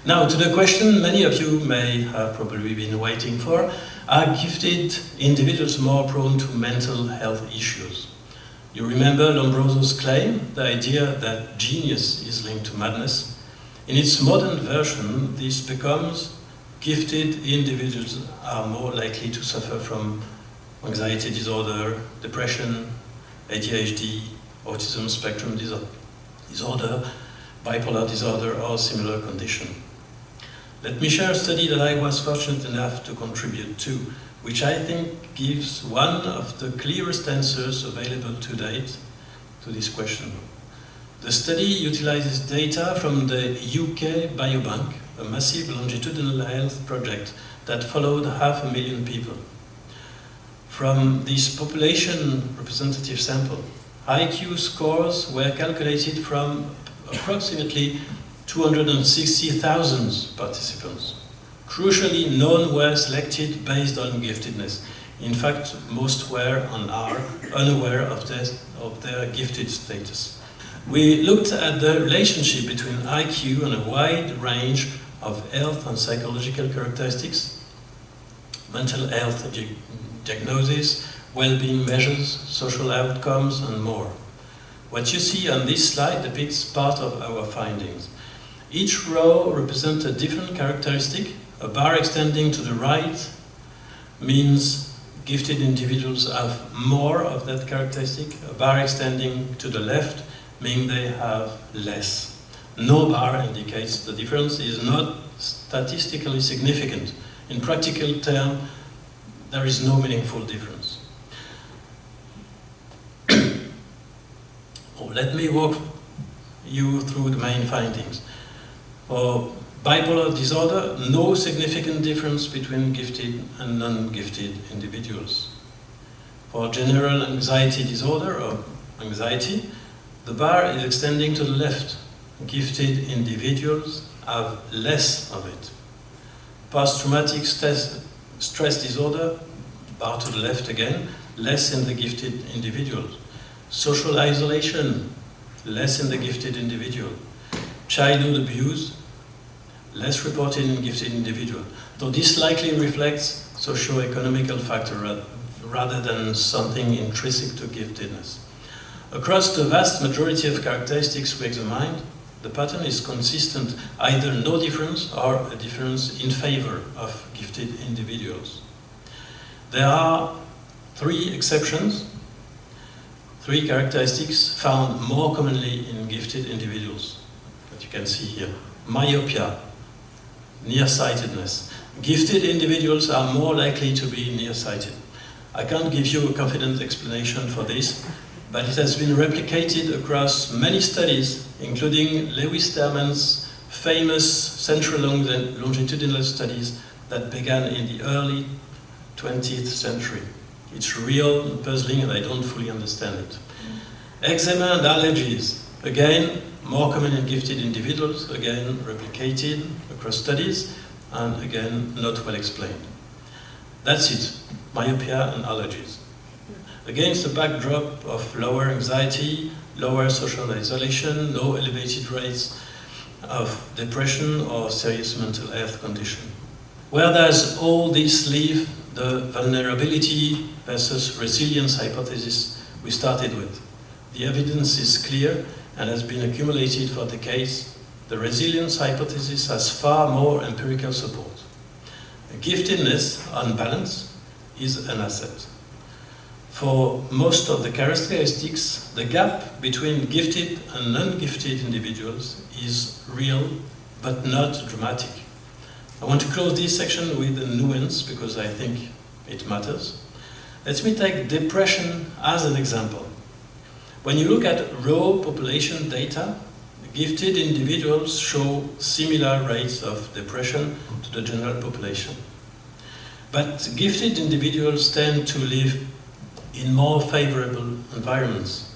Now, to the question many of you may have probably been waiting for, are gifted individuals more prone to mental health issues? You remember Lombroso's claim, the idea that genius is linked to madness? In its modern version, this becomes gifted individuals are more likely to suffer from anxiety disorder, depression, ADHD, autism spectrum disorder, bipolar disorder, or similar condition. Let me share a study that I was fortunate enough to contribute to, which I think gives one of the clearest answers available to date to this question. The study utilizes data from the UK Biobank, a massive longitudinal health project that followed 500,000 people. From this population representative sample, IQ scores were calculated from approximately 260,000 participants. Crucially, none were selected based on giftedness. In fact, most were and are unaware of their gifted status. We looked at the relationship between IQ and a wide range of health and psychological characteristics, mental health diagnosis, well-being measures, social outcomes, and more. What you see on this slide depicts part of our findings. Each row represents a different characteristic. A bar extending to the right means gifted individuals have more of that characteristic. A bar extending to the left means they have less. No bar indicates the difference is not statistically significant. In practical terms, there is no meaningful difference. Let me walk you through the main findings. For bipolar disorder, no significant difference between gifted and non-gifted individuals. For general anxiety disorder or anxiety, the bar is extending to the left. Gifted individuals have less of it. Post-traumatic stress disorder, bar to the left again, less in the gifted individuals. Social isolation, less in the gifted individual. Childhood abuse, less reported in gifted individual, though this likely reflects socio-economical factor rather than something intrinsic to giftedness. Across the vast majority of characteristics we examined, the pattern is consistent, either no difference or a difference in favor of gifted individuals. There are 3 exceptions, 3 characteristics found more commonly in gifted individuals, that you can see here. Myopia, nearsightedness. Gifted individuals are more likely to be nearsighted. I can't give you a confident explanation for this, but it has been replicated across many studies, including Lewis Terman's famous central longitudinal studies that began in the early 20th century. It's real and puzzling, and I don't fully understand it. Eczema and allergies, again, more common in gifted individuals, again, replicated across studies, and again, not well explained. That's it, myopia and allergies. Against the backdrop of lower anxiety, lower social isolation, no elevated rates of depression or serious mental health condition. Where does all this leave the vulnerability versus resilience hypothesis we started with? The evidence is clear and has been accumulated for decades. The resilience hypothesis has far more empirical support. Giftedness, on balance, is an asset. For most of the characteristics, the gap between gifted and non-gifted individuals is real, but not dramatic. I want to close this section with a nuance because I think it matters. Let me take depression as an example. When you look at raw population data, gifted individuals show similar rates of depression to the general population. But gifted individuals tend to live in more favorable environments.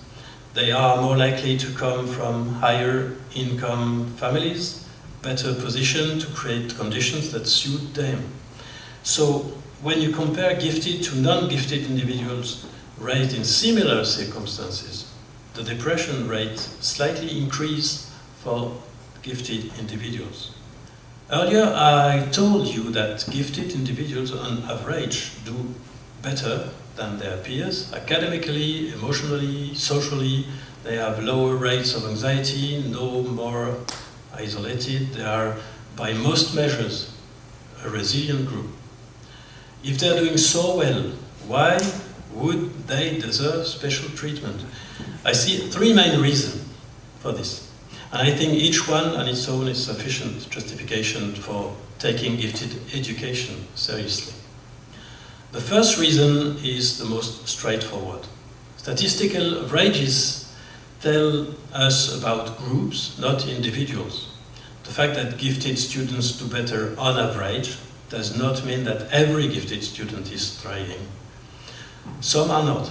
They are more likely to come from higher income families, better positioned to create conditions that suit them. So when you compare gifted to non-gifted individuals raised in similar circumstances, the depression rate slightly increased for gifted individuals. Earlier, I told you that gifted individuals on average do better than their peers. Academically, emotionally, socially, they have lower rates of anxiety, no more isolated. They are, by most measures, a resilient group. If they're doing so well, why would they deserve special treatment? I see 3 main reasons for this. And I think each one on its own is sufficient justification for taking gifted education seriously. The first reason is the most straightforward. Statistical averages tell us about groups, not individuals. The fact that gifted students do better on average does not mean that every gifted student is thriving. Some are not.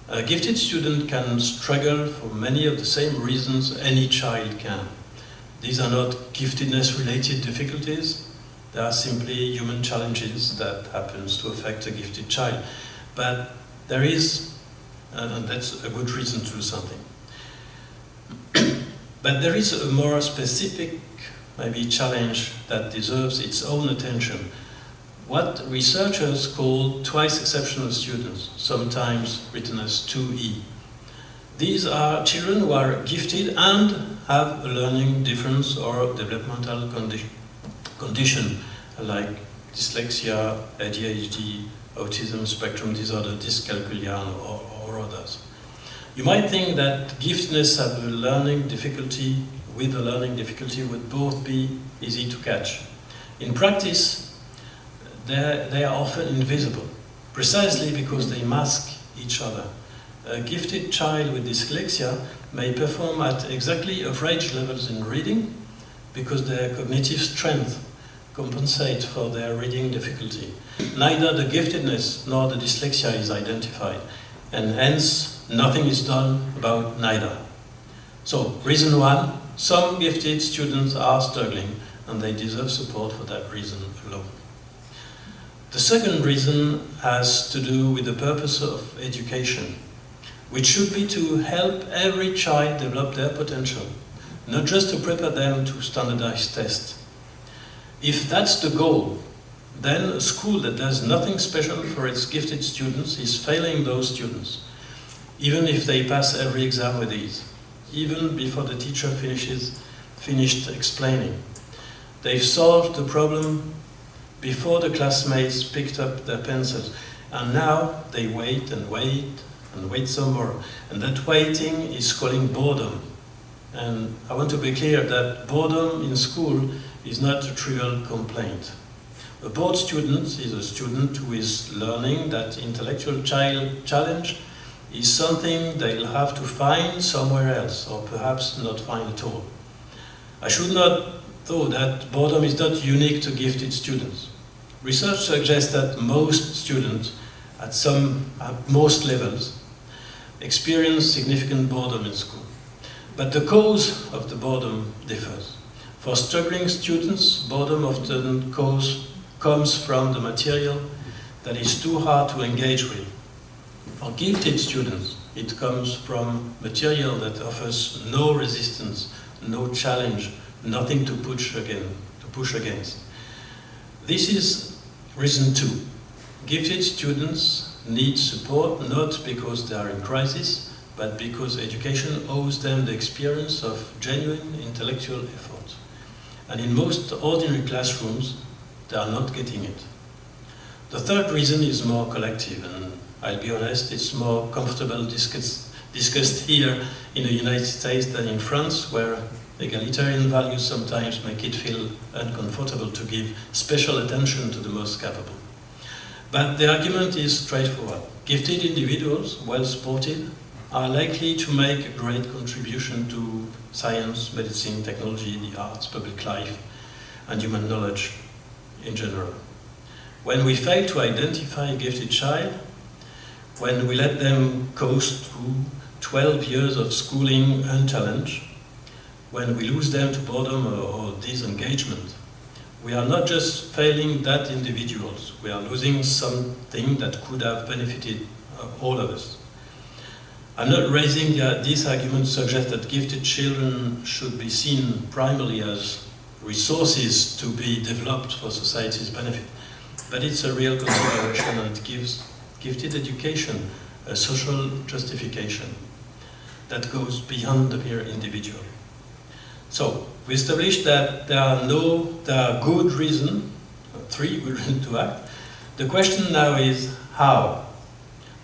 A gifted student can struggle for many of the same reasons any child can. These are not giftedness-related difficulties, they are simply human challenges that happens to affect a gifted child. But there is, and that's a good reason to do something. But there is a more specific, maybe, challenge that deserves its own attention. What researchers call twice exceptional students, sometimes written as 2E. These are children who are gifted and have a learning difference or developmental condition like dyslexia, ADHD, autism spectrum disorder, dyscalculia, or others. You might think that giftedness and a learning difficulty would both be easy to catch. In practice, they are often invisible, precisely because they mask each other. A gifted child with dyslexia may perform at exactly average levels in reading because their cognitive strength compensates for their reading difficulty. Neither the giftedness nor the dyslexia is identified, and hence nothing is done about neither. So, reason one, some gifted students are struggling and they deserve support for that reason alone. The second reason has to do with the purpose of education, which should be to help every child develop their potential, not just to prepare them to standardized tests. If that's the goal, then a school that does nothing special for its gifted students is failing those students, even if they pass every exam with ease, even before the teacher finished explaining. They've solved the problem before the classmates picked up their pencils, and now they wait and wait and wait some more. And that waiting is calling boredom. And I want to be clear that boredom in school is not a trivial complaint. A bored student is a student who is learning that intellectual challenge is something they'll have to find somewhere else, or perhaps not find at all. I should note, though, that boredom is not unique to gifted students. Research suggests that most students, at most levels, experience significant boredom in school. But the cause of the boredom differs. For struggling students, boredom often comes from the material that is too hard to engage with. For gifted students, it comes from material that offers no resistance, no challenge, nothing to push against. This is reason two. Gifted students need support not because they are in crisis, but because education owes them the experience of genuine intellectual effort. And in most ordinary classrooms, they are not getting it. The third reason is more collective, and I'll be honest, it's more comfortable discussed here in the United States than in France, where egalitarian values sometimes make it feel uncomfortable to give special attention to the most capable. But the argument is straightforward. Gifted individuals, well supported, are likely to make a great contribution to science, medicine, technology, the arts, public life, and human knowledge in general. When we fail to identify a gifted child, when we let them coast through 12 years of schooling unchallenged, when we lose them to boredom or disengagement, we are not just failing that individuals, we are losing something that could have benefited all of us. I'm not raising this argument to suggest that gifted children should be seen primarily as resources to be developed for society's benefit, but it's a real consideration and it gives gifted education a social justification that goes beyond the mere individual. So, we established that there are good reasons, 3 good reasons to act. The question now is how?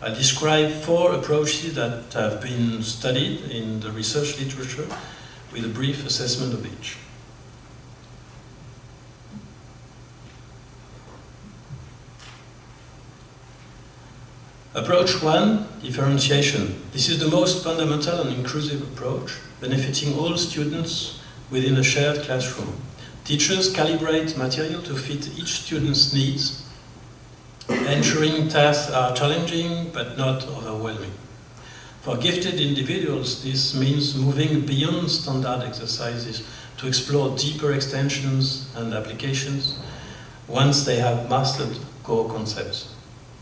I describe 4 approaches that have been studied in the research literature with a brief assessment of each. Approach 1, differentiation. This is the most fundamental and inclusive approach, benefiting all students within a shared classroom. Teachers calibrate material to fit each student's needs, ensuring tasks are challenging but not overwhelming. For gifted individuals, this means moving beyond standard exercises to explore deeper extensions and applications once they have mastered core concepts.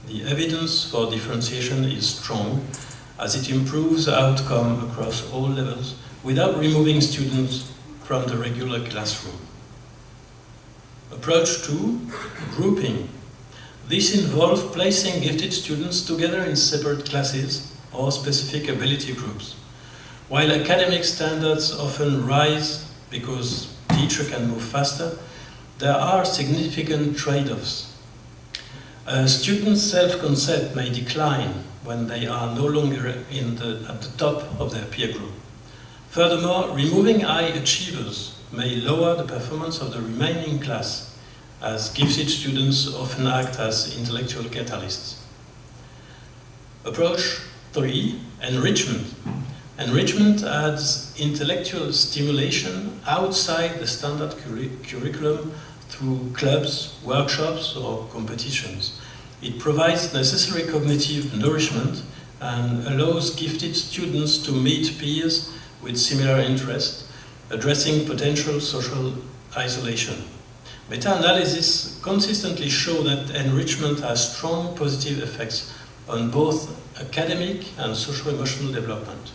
The evidence for differentiation is strong, as it improves outcome across all levels without removing students from the regular classroom. Approach 2, grouping. This involves placing gifted students together in separate classes or specific ability groups. While academic standards often rise because teacher can move faster, there are significant trade-offs. A student's self-concept may decline when they are no longer at the top of their peer group. Furthermore, removing high achievers may lower the performance of the remaining class, as gifted students often act as intellectual catalysts. Approach 3, enrichment. Enrichment adds intellectual stimulation outside the standard curriculum through clubs, workshops, or competitions. It provides necessary cognitive nourishment and allows gifted students to meet peers with similar interests, addressing potential social isolation. Meta-analysis consistently show that enrichment has strong positive effects on both academic and social-emotional development.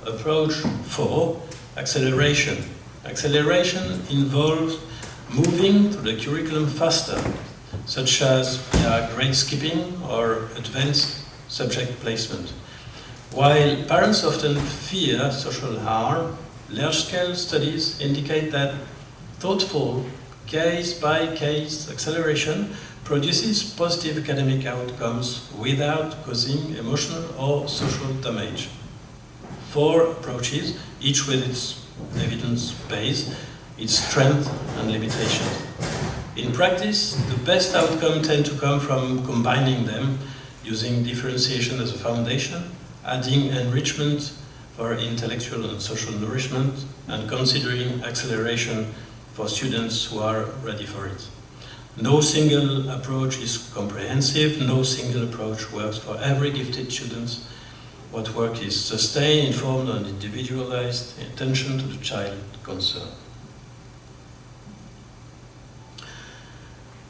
Approach 4, acceleration. Acceleration involves moving through the curriculum faster, such as via grade skipping or advanced subject placement. While parents often fear social harm, large-scale studies indicate that thoughtful, case-by-case acceleration produces positive academic outcomes without causing emotional or social damage. 4 approaches, each with its evidence base, its strength and limitations. In practice, the best outcomes tend to come from combining them, using differentiation as a foundation, adding enrichment for intellectual and social nourishment, and considering acceleration for students who are ready for it. No single approach is comprehensive, no single approach works for every gifted student. What works is sustained, informed, and individualized attention to the child concerned.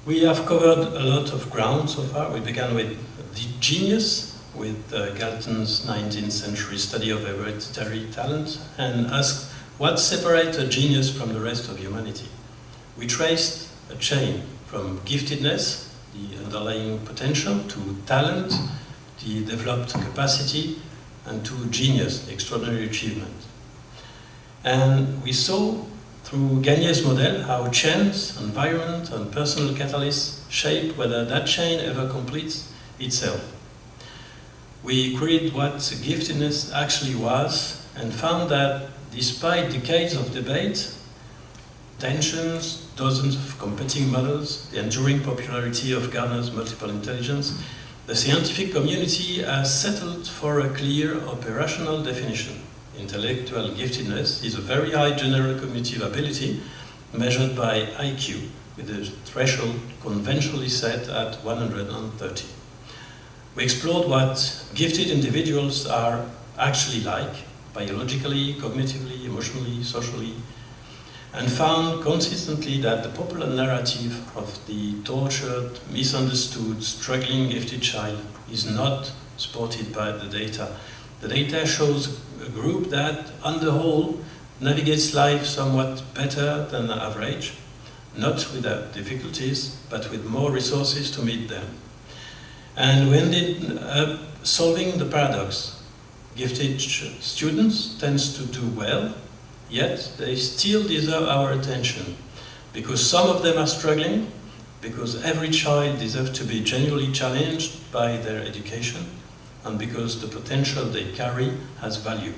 We have covered a lot of ground so far. We began with the genius, with Galton's 19th century study of hereditary talent, and asked what separates a genius from the rest of humanity. We traced a chain from giftedness, the underlying potential, to talent, the developed capacity, and to genius, extraordinary achievement. And we saw through Gagne's model how chance, environment, and personal catalysts shape whether that chain ever completes itself. We queried what giftedness actually was and found that despite decades of debate, tensions, dozens of competing models, the enduring popularity of Gardner's multiple intelligence, the scientific community has settled for a clear operational definition. Intellectual giftedness is a very high general cognitive ability measured by IQ, with a threshold conventionally set at 130. We explored what gifted individuals are actually like, biologically, cognitively, emotionally, socially, and found consistently that the popular narrative of the tortured, misunderstood, struggling gifted child is not supported by the data. The data shows a group that, on the whole, navigates life somewhat better than the average, not without difficulties, but with more resources to meet them. And we ended up solving the paradox. Gifted students tend to do well, yet they still deserve our attention, because some of them are struggling, because every child deserves to be genuinely challenged by their education, and because the potential they carry has value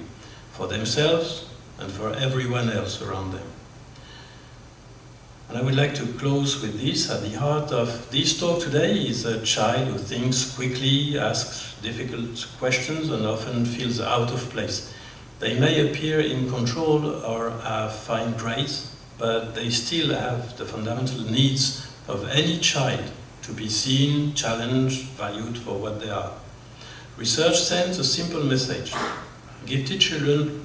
for themselves and for everyone else around them. And I would like to close with this. At the heart of this talk today is a child who thinks quickly, asks difficult questions, and often feels out of place. They may appear in control or have fine grades, but they still have the fundamental needs of any child to be seen, challenged, valued for what they are. Research sends a simple message. Gifted children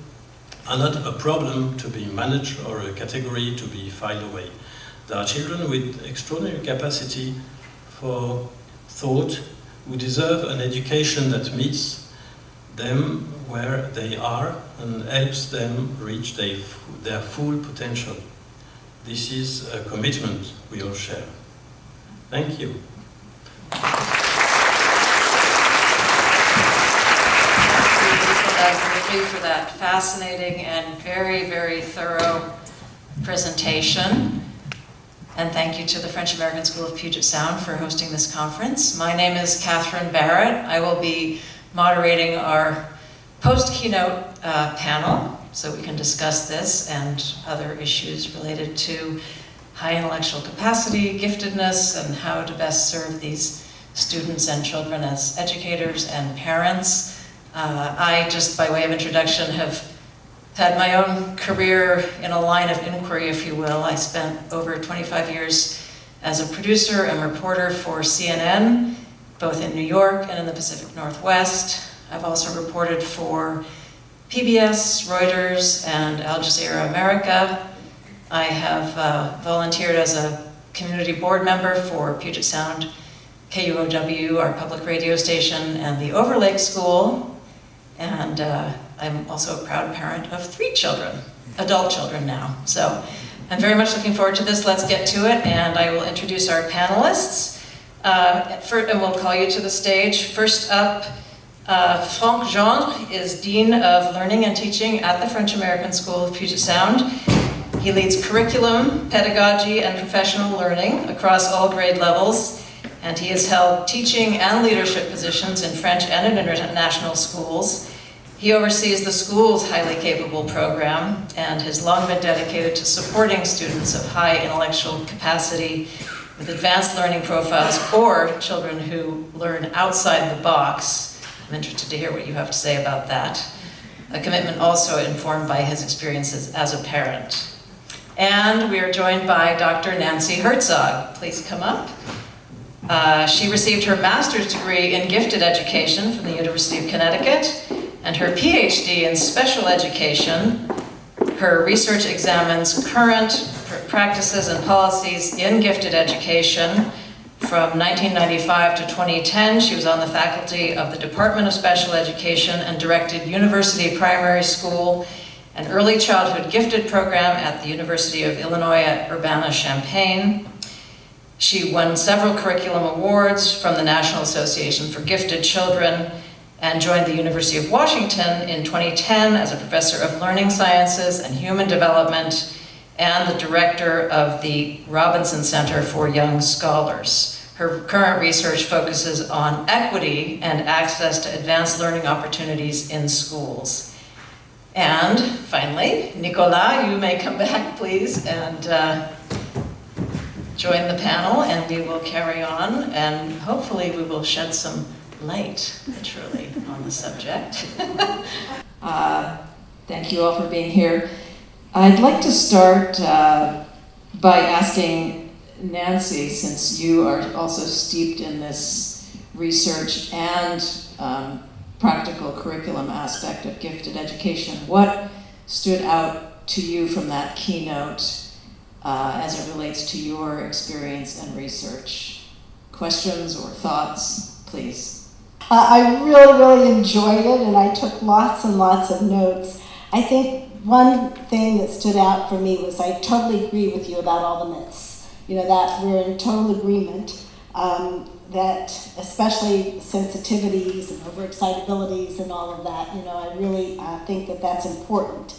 are not a problem to be managed or a category to be filed away. They are children with extraordinary capacity for thought who deserve an education that meets them where they are and helps them reach their full potential. This is a commitment we all share. Thank you. Thank you for that fascinating and very, very thorough presentation. And thank you to the French American School of Puget Sound for hosting this conference. My name is Katharine Barrett. I will be moderating our post-keynote panel so we can discuss this and other issues related to high intellectual capacity, giftedness, and how to best serve these students and children as educators and parents. I, just by way of introduction, have had my own career in a line of inquiry, if you will. I spent over 25 years as a producer and reporter for CNN, both in New York and in the Pacific Northwest. I've also reported for PBS, Reuters, and Al Jazeera America. I have volunteered as a community board member for Puget Sound KUOW, our public radio station, and the Overlake School. And I'm also a proud parent of 3 children, adult children now. So I'm very much looking forward to this. Let's get to it, and I will introduce our panelists. And we'll call you to the stage. First up, Franck Gendre is Dean of Learning and Teaching at the French American School of Puget Sound. He leads curriculum, pedagogy, and professional learning across all grade levels, and he has held teaching and leadership positions in French and in international schools. He oversees the school's highly capable program and has long been dedicated to supporting students of high intellectual capacity with advanced learning profiles or children who learn outside the box. I'm interested to hear what you have to say about that. A commitment also informed by his experiences as a parent. And we are joined by Dr. Nancy Hertzog. Please come up. She received her master's degree in gifted education from the University of Connecticut and her PhD in special education. Her research examines current practices and policies in gifted education. From 1995 to 2010, she was on the faculty of the Department of Special Education and directed University Primary School, an early childhood gifted program at the University of Illinois at Urbana-Champaign. She won several curriculum awards from the National Association for Gifted Children and joined the University of Washington in 2010 as a professor of learning sciences and human development and the director of the Robinson Center for Young Scholars. Her current research focuses on equity and access to advanced learning opportunities in schools. And finally, Nicolas, you may come back, please, and join the panel, and we will carry on, and hopefully we will shed some light, literally, on the subject. Thank you all for being here. I'd like to start by asking Nancy, since you are also steeped in this research and practical curriculum aspect of gifted education, what stood out to you from that keynote as it relates to your experience and research? Questions or thoughts, please? I really enjoyed it, and I took lots and lots of notes. I think one thing that stood out for me was I totally agree with you about all the myths. You know, that we're in total agreement that especially sensitivities and overexcitabilities and all of that, you know, I really think that that's important.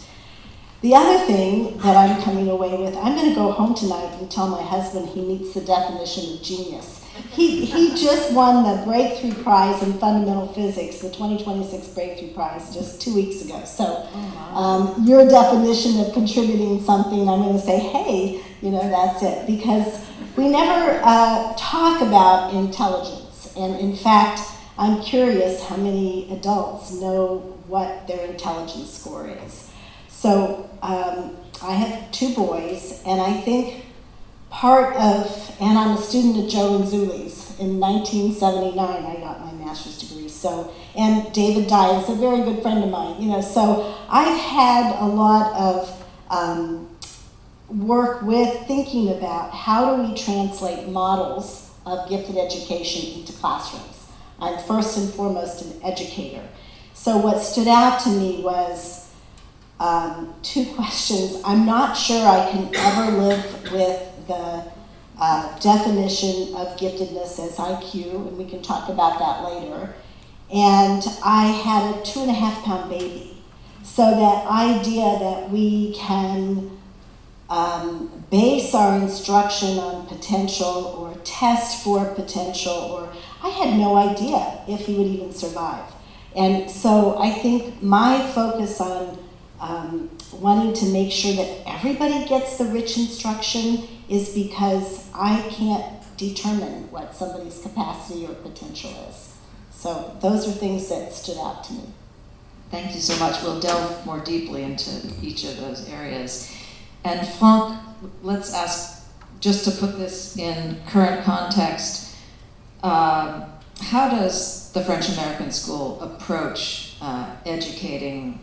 The other thing that I'm coming away with, I'm going to go home tonight and tell my husband he meets the definition of genius. He just won the Breakthrough Prize in Fundamental Physics, the 2026 Breakthrough Prize, just 2 weeks ago. So your definition of contributing something, I'm going to say, hey, you know, that's it. Because we never talk about intelligence. And in fact, I'm curious how many adults know what their intelligence score is. So I have 2 boys, and I think and I'm a student at Joe and Zuli's. In 1979, I got my master's degree. So, and David Dye is a very good friend of mine, So I've had a lot of work with thinking about how do we translate models of gifted education into classrooms. I'm first and foremost an educator. So what stood out to me was two questions. I'm not sure I can ever live with the definition of giftedness as IQ, and we can talk about that later. And I had a 2.5-pound baby. So that idea that we can base our instruction on potential or test for potential, or I had no idea if he would even survive. And so I think my focus on wanting to make sure that everybody gets the rich instruction is because I can't determine what somebody's capacity or potential is. So those are things that stood out to me. Thank you so much. We'll delve more deeply into each of those areas. And Franck, let's ask, just to put this in current context, how does the French American School approach educating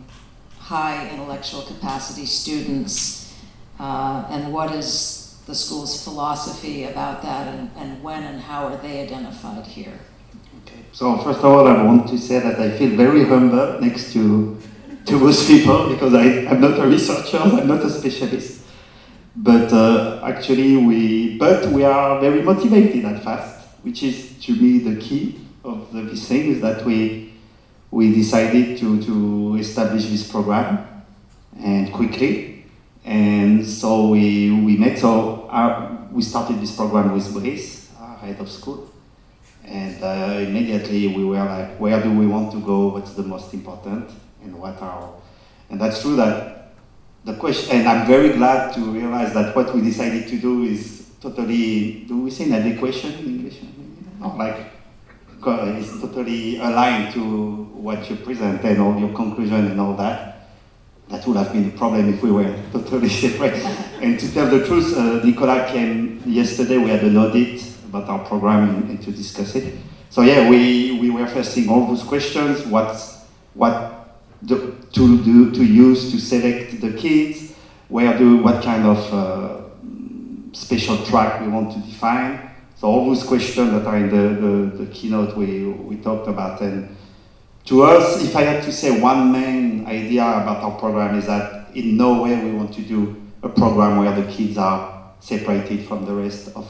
high intellectual capacity students, and what is the school's philosophy about that, and when and how are they identified here? Okay. So first of all, I want to say that I feel very humble next to those people, because I'm not a researcher, I'm not a specialist. But actually we are very motivated at FAST, which is to me the key of this thing, is that we decided to establish this program, and quickly. And so we started this program with Brice, our head of school. And immediately we were like, where do we want to go? What's the most important? And that's true that the question, and I'm very glad to realize that what we decided to do is totally, do we say inadequation in English? No, it's totally aligned to what you present and all your conclusion and all that. That would have been a problem if we were totally separate. And to tell the truth, Nicolas came yesterday, we had an audit about our program and to discuss it. So yeah, we were facing all those questions, to use to select the kids, what kind of special track we want to define. So all those questions that are in the keynote we talked about. And to us, if I had to say one main idea about our program, is that in no way we want to do a program where the kids are separated from the rest of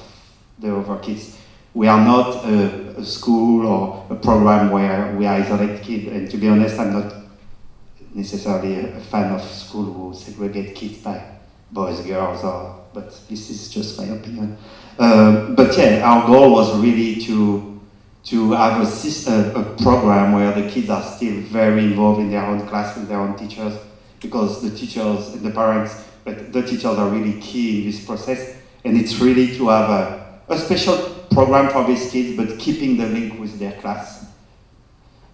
the other kids. We are not a school or a program where we isolate kids. And to be honest, I'm not necessarily a fan of school who segregate kids by boys, girls, but this is just my opinion. But yeah, our goal was really to have a program where the kids are still very involved in their own class with their own teachers, because the teachers and the parents, but the teachers are really key in this process. And it's really to have a special program for these kids, but keeping the link with their class.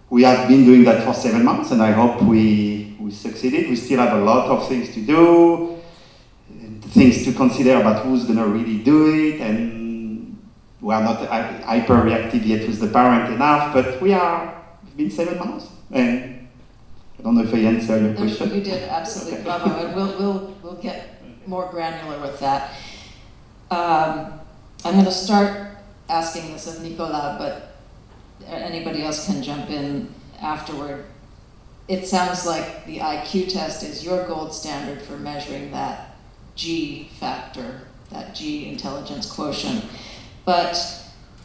We have been doing that for 7 months, and I hope we succeeded. We still have a lot of things to do, things to consider about who's going to really do it, and we are not hyper-reactive yet with the parent enough, but it's been 7 months, and I don't know if I answered your question. You did, absolutely, bravo, and we'll get more granular with that. I'm going to start asking this of Nicolas, but anybody else can jump in afterward. It sounds like the IQ test is your gold standard for measuring that G factor, that G intelligence quotient, but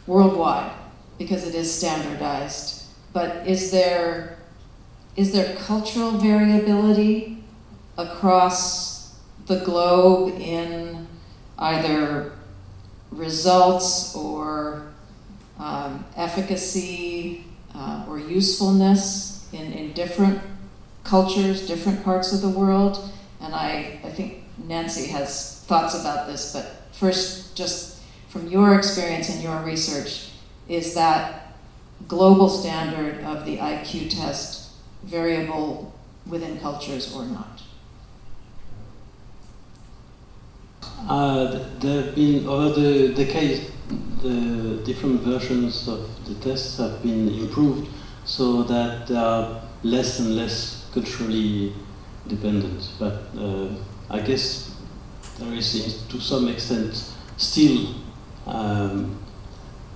worldwide, because it is standardized. But is there cultural variability across the globe in either results or efficacy or usefulness in different cultures, different parts of the world? And I think Nancy has thoughts about this, but first, just from your experience and your research, is that global standard of the IQ test variable within cultures or not? There have been, over the decades, the different versions of the tests have been improved so that they are less and less culturally dependent. But I guess there is, to some extent, still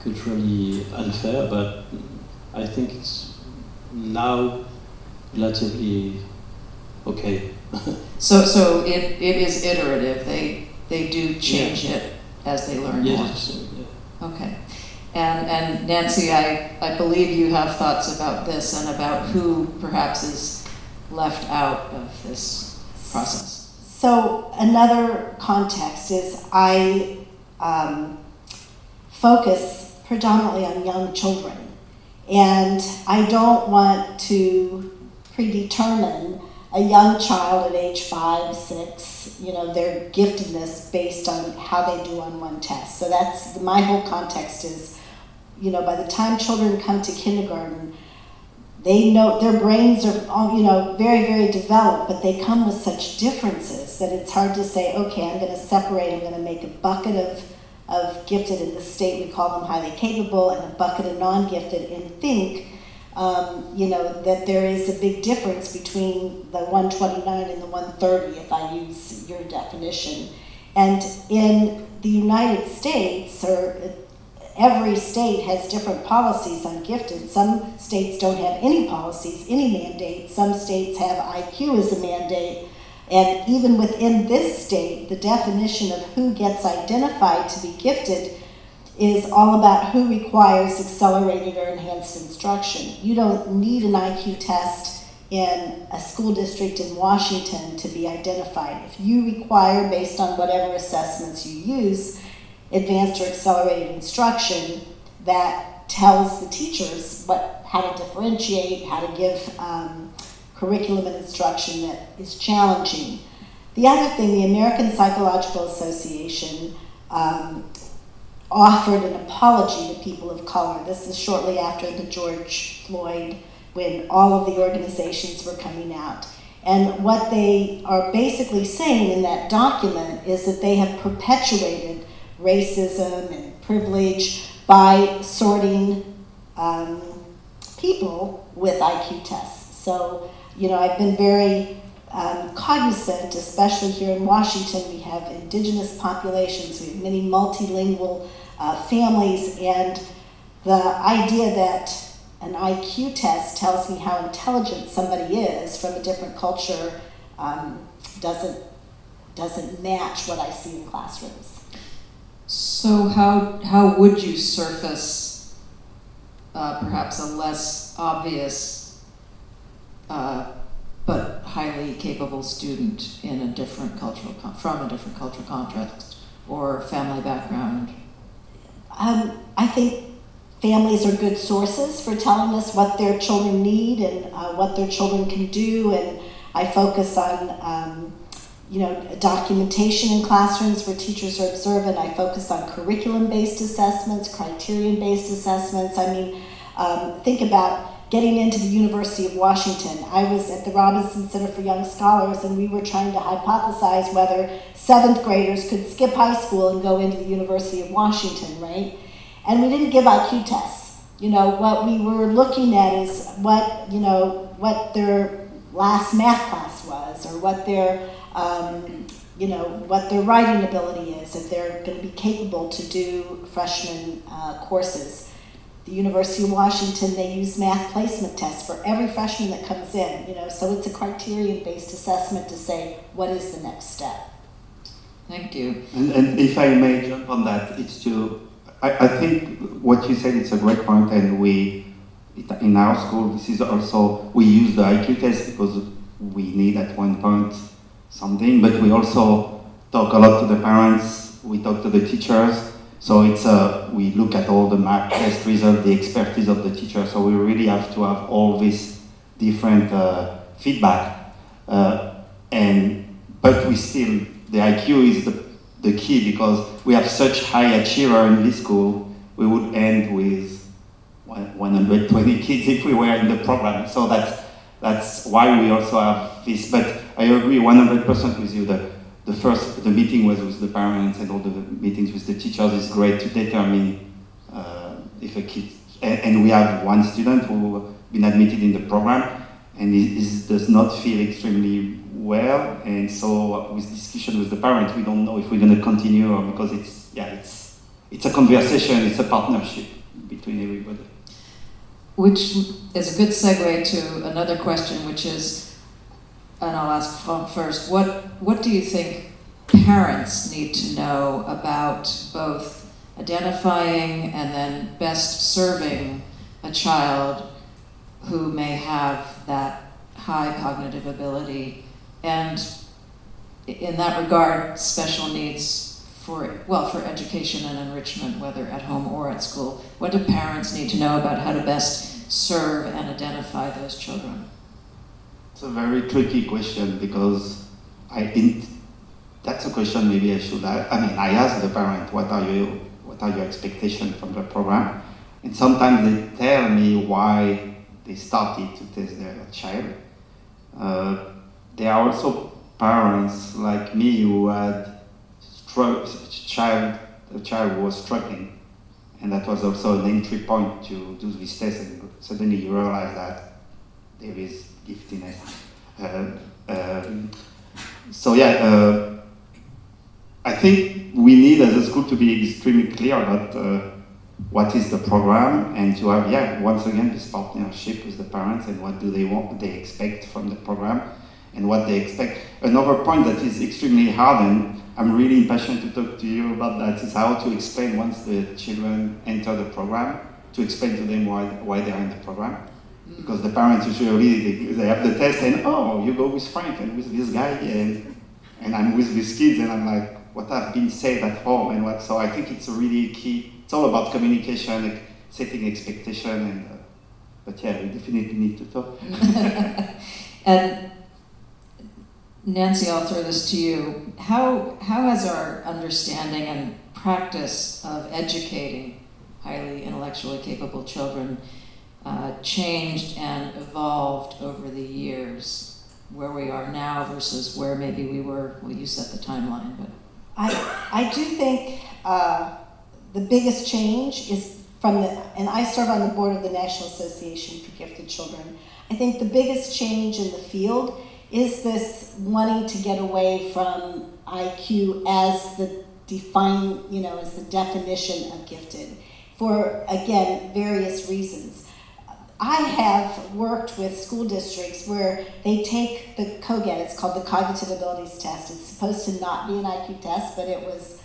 culturally unfair, but I think it's now relatively okay. So it is iterative. They do change it as they learn more. Yes. Okay. And Nancy, I believe you have thoughts about this and about who perhaps is left out of this process. So another context is I focus predominantly on young children, and I don't want to predetermine a young child at age 5, 6, their giftedness based on how they do on one test. So that's my whole context is, by the time children come to kindergarten, they know their brains are, very, very developed, but they come with such differences that it's hard to say, okay, I'm going to separate, I'm going to make a bucket of gifted in this state, we call them highly capable, and a bucket of non-gifted, and think, that there is a big difference between the 129 and the 130, if I use your definition. And in the United States, or every state has different policies on gifted. Some states don't have any policies, any mandates. Some states have IQ as a mandate. And even within this state, the definition of who gets identified to be gifted is all about who requires accelerated or enhanced instruction. You don't need an IQ test in a school district in Washington to be identified. If you require, based on whatever assessments you use, advanced or accelerated instruction, that tells the teachers how to differentiate, how to give curriculum and instruction that is challenging. The other thing, the American Psychological Association offered an apology to people of color. This is shortly after the George Floyd, when all of the organizations were coming out. And what they are basically saying in that document is that they have perpetuated racism and privilege by sorting people with IQ tests. So, I've been very cognizant, especially here in Washington. We have indigenous populations, we have many multilingual families, and the idea that an IQ test tells me how intelligent somebody is from a different culture doesn't match what I see in classrooms. So how would you surface perhaps a less obvious but highly capable student in a different from a different cultural context or family background? I think families are good sources for telling us what their children need and what their children can do, and I focus on documentation in classrooms where teachers are observant. I focus on curriculum-based assessments, criterion-based assessments. Think about getting into the University of Washington. I was at the Robinson Center for Young Scholars, and we were trying to hypothesize whether 7th graders could skip high school and go into the University of Washington, right? And we didn't give IQ tests. What we were looking at is what their last math class was, or what their what their writing ability is, if they're going to be capable to do freshman courses. The University of Washington, they use math placement tests for every freshman that comes in, so it's a criterion-based assessment to say, what is the next step? Thank you. And if I may jump on that, I think what you said is a great point, and in our school, this is also, we use the IQ test because we need at one point something, but we also talk a lot to the parents, we talk to the teachers. So we look at all the math test results, the expertise of the teacher. So we really have to have all this different feedback. But we still, the IQ is the key, because we have such high achiever in this school. We would end with 120 kids if we were in the program. So that's why we also have this. But I agree 100% with you that the meeting was with the parents and all the meetings with the teachers is great to determine if a kid, and we have one student who been admitted in the program and does not feel extremely well, and so with discussion with the parents, we don't know if we're going to continue or because it's a conversation, it's a partnership between everybody. Which is a good segue to another question, which is, and I'll ask first, what do you think parents need to know about both identifying and then best serving a child who may have that high cognitive ability, and in that regard, special needs for education and enrichment, whether at home or at school? What do parents need to know about how to best serve and identify those children? It's a very tricky question because that's a question maybe I should ask. I mean, I ask the parent, what are your expectations from the program? And sometimes they tell me why they started to test their child. There are also parents like me who had a child who was struggling, and that was also an entry point to do this test, and suddenly you realize that there is giftedness. I think we need as a school to be extremely clear about what is the program, and to have, once again, this partnership with the parents and what do they want, what they expect from the program, and what they expect. Another point that is extremely hard, and I'm really impatient to talk to you about that, is how to explain once the children enter the program, to explain to them why they're in the program. Because the parents usually, they have the test and, oh, you go with Frank and with this guy, and I'm with these kids, and I'm like, what have been said at home and what. So I think it's a really key. It's all about communication, like setting expectation, and we definitely need to talk. And Nancy, I'll throw this to you. How has our understanding and practice of educating highly intellectually capable children changed and evolved over the years, where we are now versus where maybe we were? Well, you set the timeline, but I do think the biggest change is and I serve on the board of the National Association for Gifted Children. I think the biggest change in the field is this wanting to get away from IQ as the as the definition of gifted, for, again, various reasons. I have worked with school districts where they take the COGAT, it's called the Cognitive Abilities Test. It's supposed to not be an IQ test, but it was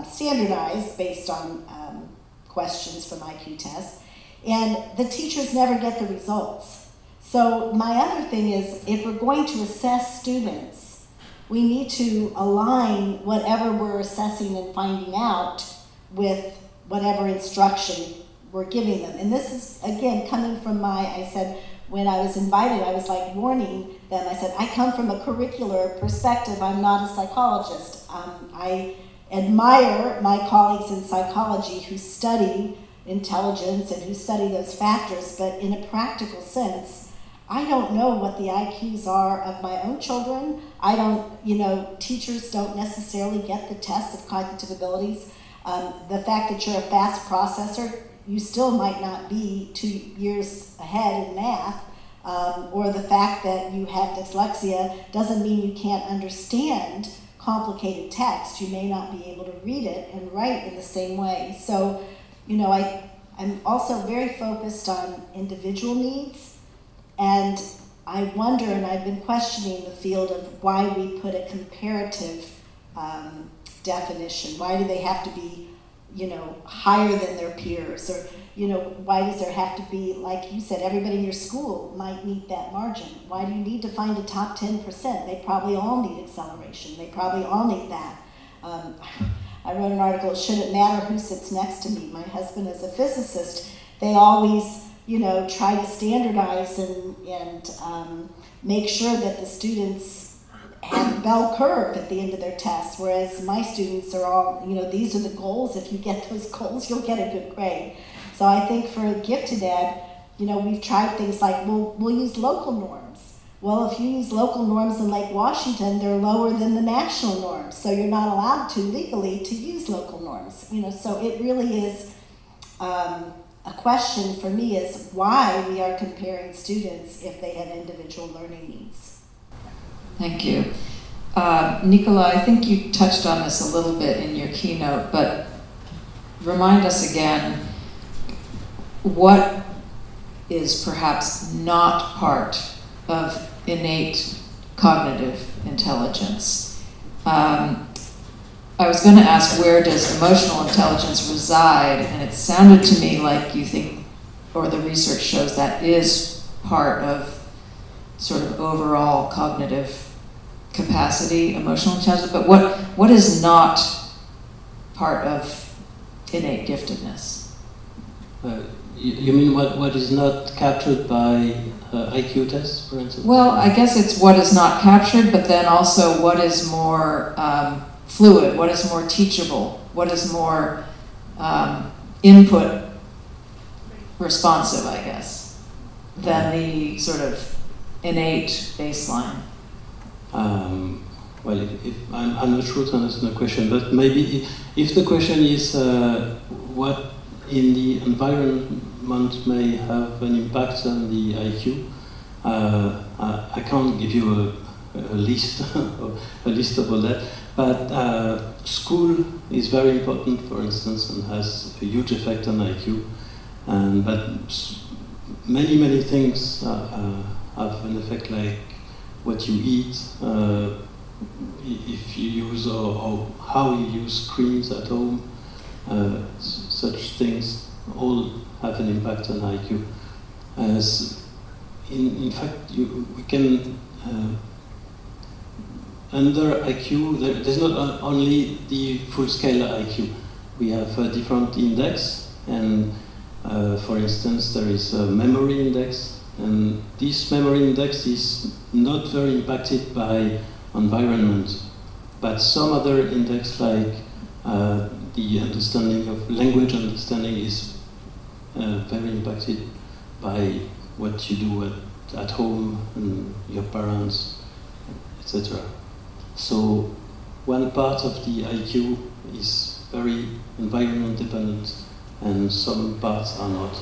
standardized based on questions from IQ tests. And the teachers never get the results. So my other thing is, if we're going to assess students, we need to align whatever we're assessing and finding out with whatever instruction we're giving them. And this is, again, coming from I said, when I was invited, I was like warning them. I said, I come from a curricular perspective. I'm not a psychologist. I admire my colleagues in psychology who study intelligence and who study those factors, but in a practical sense, I don't know what the IQs are of my own children. I don't, teachers don't necessarily get the test of cognitive abilities. The fact that you're a fast processor, you still might not be 2 years ahead in math, or the fact that you have dyslexia doesn't mean you can't understand complicated text. You may not be able to read it and write in the same way. So, I'm also very focused on individual needs, and I wonder, and I've been questioning the field of why we put a comparative definition. Why do they have to be higher than their peers? Or, why does there have to be, like you said, everybody in your school might meet that margin? Why do you need to find a top 10%? They probably all need acceleration. They probably all need that. I wrote an article, Should It Matter Who Sits Next to Me? My husband is a physicist. They always, try to standardize and make sure that the students have a bell curve at the end of their tests, whereas my students are all, these are the goals. If you get those goals, you'll get a good grade. So I think for Gifted Ed, we've tried things like we'll use local norms. Well, if you use local norms in Lake Washington, they're lower than the national norms, so you're not allowed to legally to use local norms. So it really is a question for me is why we are comparing students if they have individual learning needs. Thank you. Nicolas, I think you touched on this a little bit in your keynote, but remind us again what is perhaps not part of innate cognitive intelligence. I was going to ask, where does emotional intelligence reside? And it sounded to me like you think, or the research shows that is part of sort of overall cognitive capacity, emotional intelligence. But what is not part of innate giftedness? You mean what is not captured by IQ tests, for instance? Well, I guess it's what is not captured, but then also what is more fluid, what is more teachable, what is more input responsive, I guess, than the sort of innate baseline. Well, I'm not sure to understand the question, but maybe if the question is what in the environment may have an impact on the IQ, I can't give you a list of all that, but school is very important, for instance, and has a huge effect on IQ, but many things have an effect, like what you eat, if you use or how you use screens at home, such things all have an impact on IQ. As in fact, we can under IQ, there's not only the full-scale IQ. We have a different index, and for instance, there is a memory index, and this memory index is not very impacted by environment, but some other index, like the understanding of language understanding, is very impacted by what you do at home and your parents, etc. So one part of the IQ is very environment dependent, and some parts are not.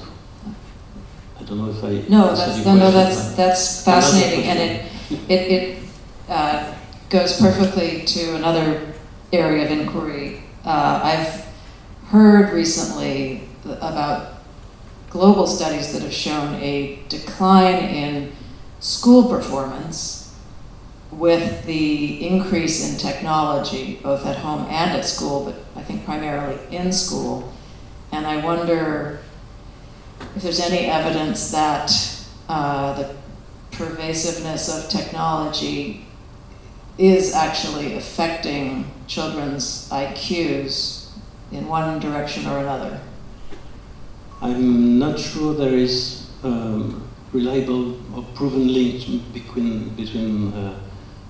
I don't know if I that's fascinating, and it goes perfectly to another area of inquiry. I've heard recently about global studies that have shown a decline in school performance with the increase in technology, both at home and at school, but I think primarily in school. And I wonder if there's any evidence that the pervasiveness of technology is actually affecting children's IQs in one direction or another. I'm not sure there is reliable or proven link between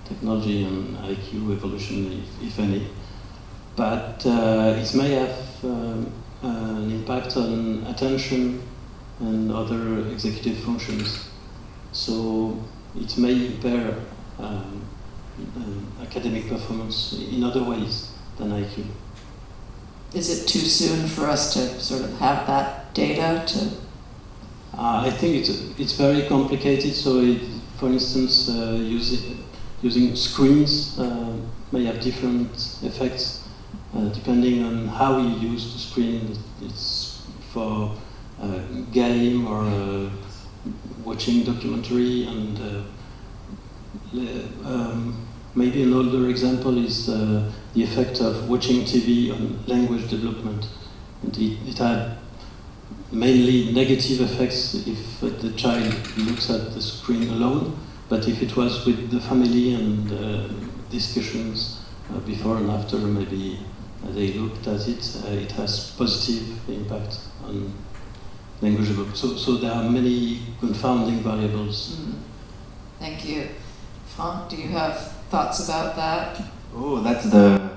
technology and IQ evolution, if any. But it may have an impact on attention and other executive functions. So it may impair academic performance in other ways than IQ. Is it too soon for us to sort of have that data to? I think it's very complicated. So, for instance, using screens may have different effects depending on how you use the screen. It's for game or watching documentary, and maybe another example is the effect of watching TV on language development. And it had mainly negative effects if the child looks at the screen alone, but if it was with the family and discussions before and after, maybe they looked at it, it has positive impact on language development. So there are many confounding variables. Thank you. Franck, do you have thoughts about that? Oh, that's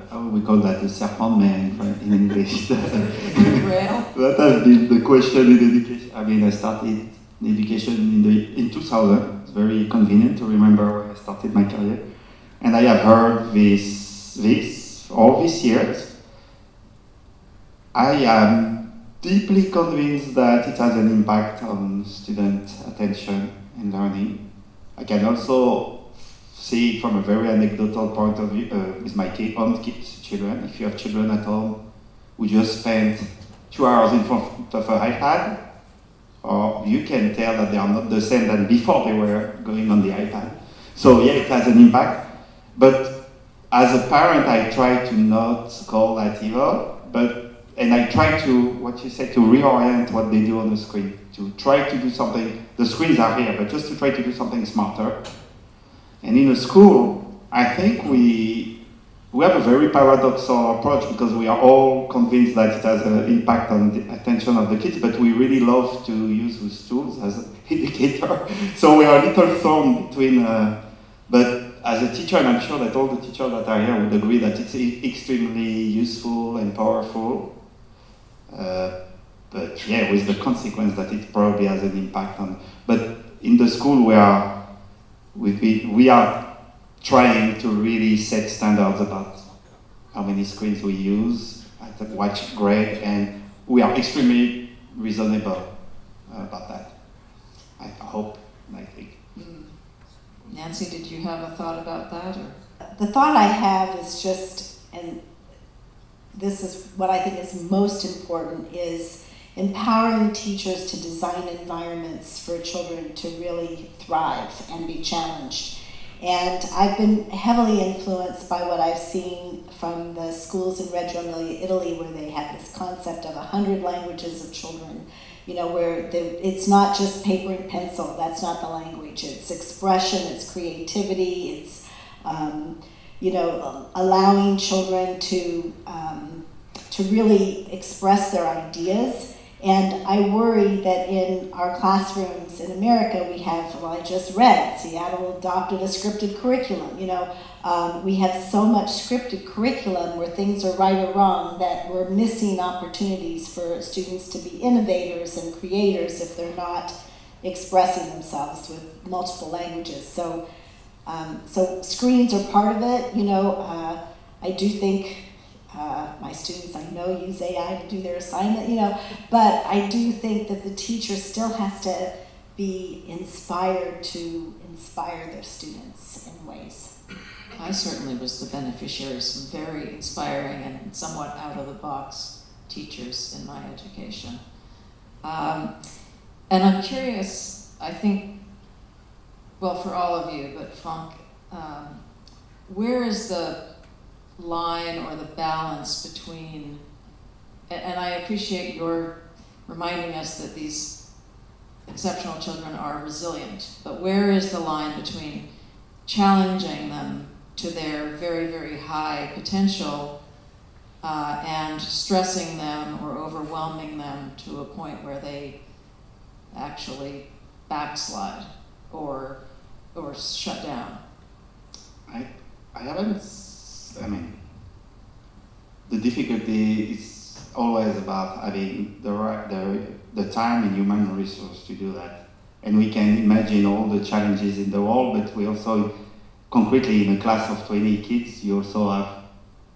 how we call that, the serpent man in English. Rail? That has been the question in education. I mean, I started in education in 2000, it's very convenient to remember where I started my career. And I have heard this all these years. I am deeply convinced that it has an impact on student attention and learning. I can also see it from a very anecdotal point of view with my own children. If you have children at home who just spend 2 hours in front of an iPad, or you can tell that they are not the same than before they were going on the iPad. So yeah, it has an impact. But as a parent, I try to not call that evil, and I try to, what you said, to reorient what they do on the screen, to try to do something. The screens are here, but just to try to do something smarter. And in a school, I think we have a very paradoxical approach because we are all convinced that it has an impact on the attention of the kids, but we really love to use those tools as an educator. So we are a little thorn between, but as a teacher, and I'm sure that all the teachers that are here would agree that it's extremely useful and powerful. But yeah, with the consequence that it probably has an impact on. But in the school, we are trying to really set standards about how many screens we use at what grade, and we are extremely reasonable about that. I hope, I think. Nancy, did you have a thought about that? Or? The thought I have is just, and this is what I think is most important, is empowering teachers to design environments for children to really thrive and be challenged. And I've been heavily influenced by what I've seen from the schools in Reggio Emilia, Italy, where they have this concept of 100 languages of children, where it's not just paper and pencil, that's not the language, it's expression, it's creativity, it's, allowing children to really express their ideas. And I worry that in our classrooms in America, we have, well, I just read, Seattle adopted a scripted curriculum. We have so much scripted curriculum where things are right or wrong that we're missing opportunities for students to be innovators and creators if they're not expressing themselves with multiple languages. So screens are part of it. I do think my students, I know, use AI to do their assignment, but I do think that the teacher still has to be inspired to inspire their students in ways. I certainly was the beneficiary of some very inspiring and somewhat out-of-the-box teachers in my education. And I'm curious, I think, well, for all of you, but Franck, where is the line or the balance between, and I appreciate your reminding us that these exceptional children are resilient, but where is the line between challenging them to their very, very high potential and stressing them or overwhelming them to a point where they actually backslide or shut down? I haven't. The difficulty is always about having the time and human resource to do that. And we can imagine all the challenges in the world, but we also, concretely in a class of 20 kids, you also have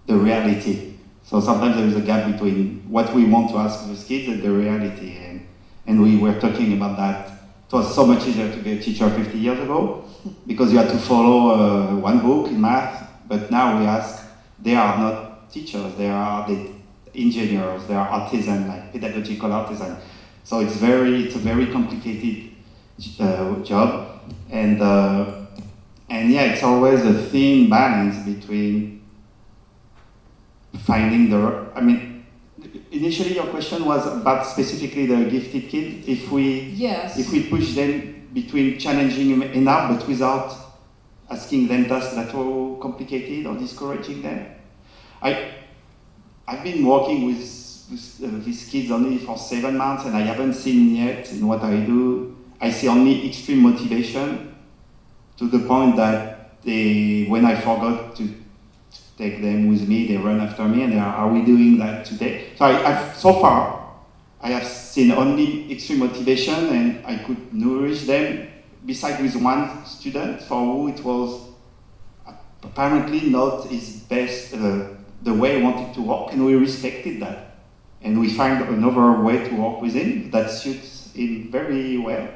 the reality. So sometimes there is a gap between what we want to ask those kids and the reality. And we were talking about that. It was so much easier to be a teacher 50 years ago because you had to follow one book in math. But now we ask, they are not teachers, they are the engineers, they are artisans, like pedagogical artisans. So it's a very complicated job. And yeah, it's always a thin balance between finding initially your question was about specifically the gifted kids. If we push them between challenging them enough, but without asking them tasks that are complicated or discouraging them. I've been working with these kids only for 7 months, and I haven't seen yet in what I do. I see only extreme motivation to the point that when I forgot to take them with me, they run after me, and are we doing that today? So far, I have seen only extreme motivation, and I could nourish them beside with one student for who it was apparently not his best, the way he wanted to work, and we respected that. And we find another way to work with him that suits him very well.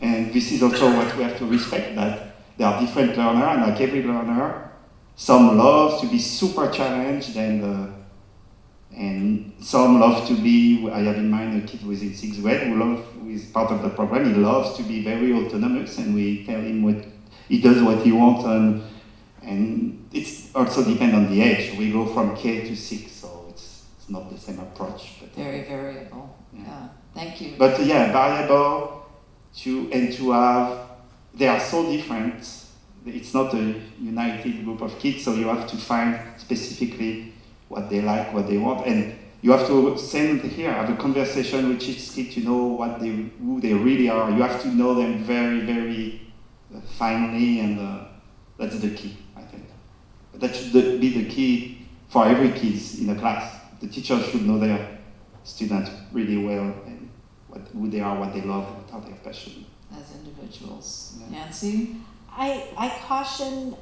And this is also what we have to respect, that there are different learners, and like every learner, some love to be super challenged, and some love to be, I have in mind a kid who is in 6th grade who is part of the program. He loves to be very autonomous, and we tell him he does what he wants, and it's also depends on the age. We go from K to 6, so it's not the same approach. But, Very variable. Yeah. Thank you. But variable to have, they are so different. It's not a united group of kids, so you have to find specifically what they like, what they want, and you have to have a conversation with each kid to know who they really are. You have to know them very, very finely, and that's the key, I think. That should be the key for every kid in a class. The teacher should know their students really well, and who they are, what they love, what are their passion. As individuals. Yeah. Nancy? I caution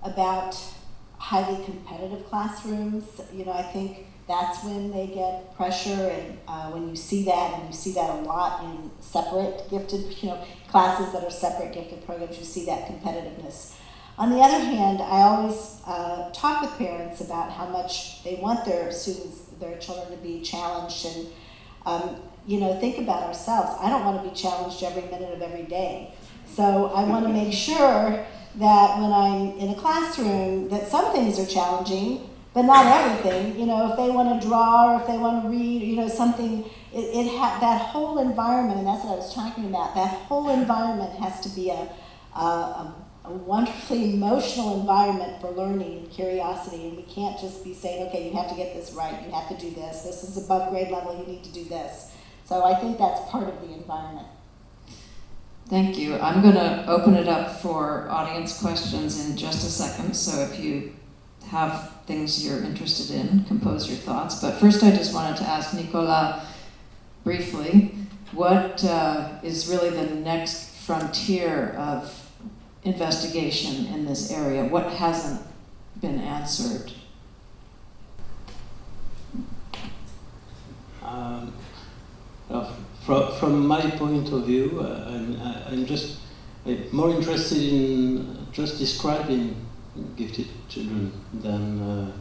about highly competitive classrooms. I think that's when they get pressure, and when you see that, and you see that a lot in separate gifted, classes that are separate gifted programs, you see that competitiveness. On the other hand, I always talk with parents about how much they want their students, their children to be challenged, and think about ourselves. I don't want to be challenged every minute of every day. So I want to make sure that when I'm in a classroom, that some things are challenging, but not everything. If they want to draw, or if they want to read, something, that whole environment, and that's what I was talking about, that whole environment has to be a wonderfully emotional environment for learning and curiosity, and we can't just be saying, okay, you have to get this right, you have to do this is above grade level, you need to do this. So I think that's part of the environment. Thank you. I'm going to open it up for audience questions in just a second, so if you have things you're interested in, compose your thoughts. But first I just wanted to ask Nicolas briefly, what is really the next frontier of investigation in this area? What hasn't been answered? From my point of view, I'm just more interested in just describing gifted children than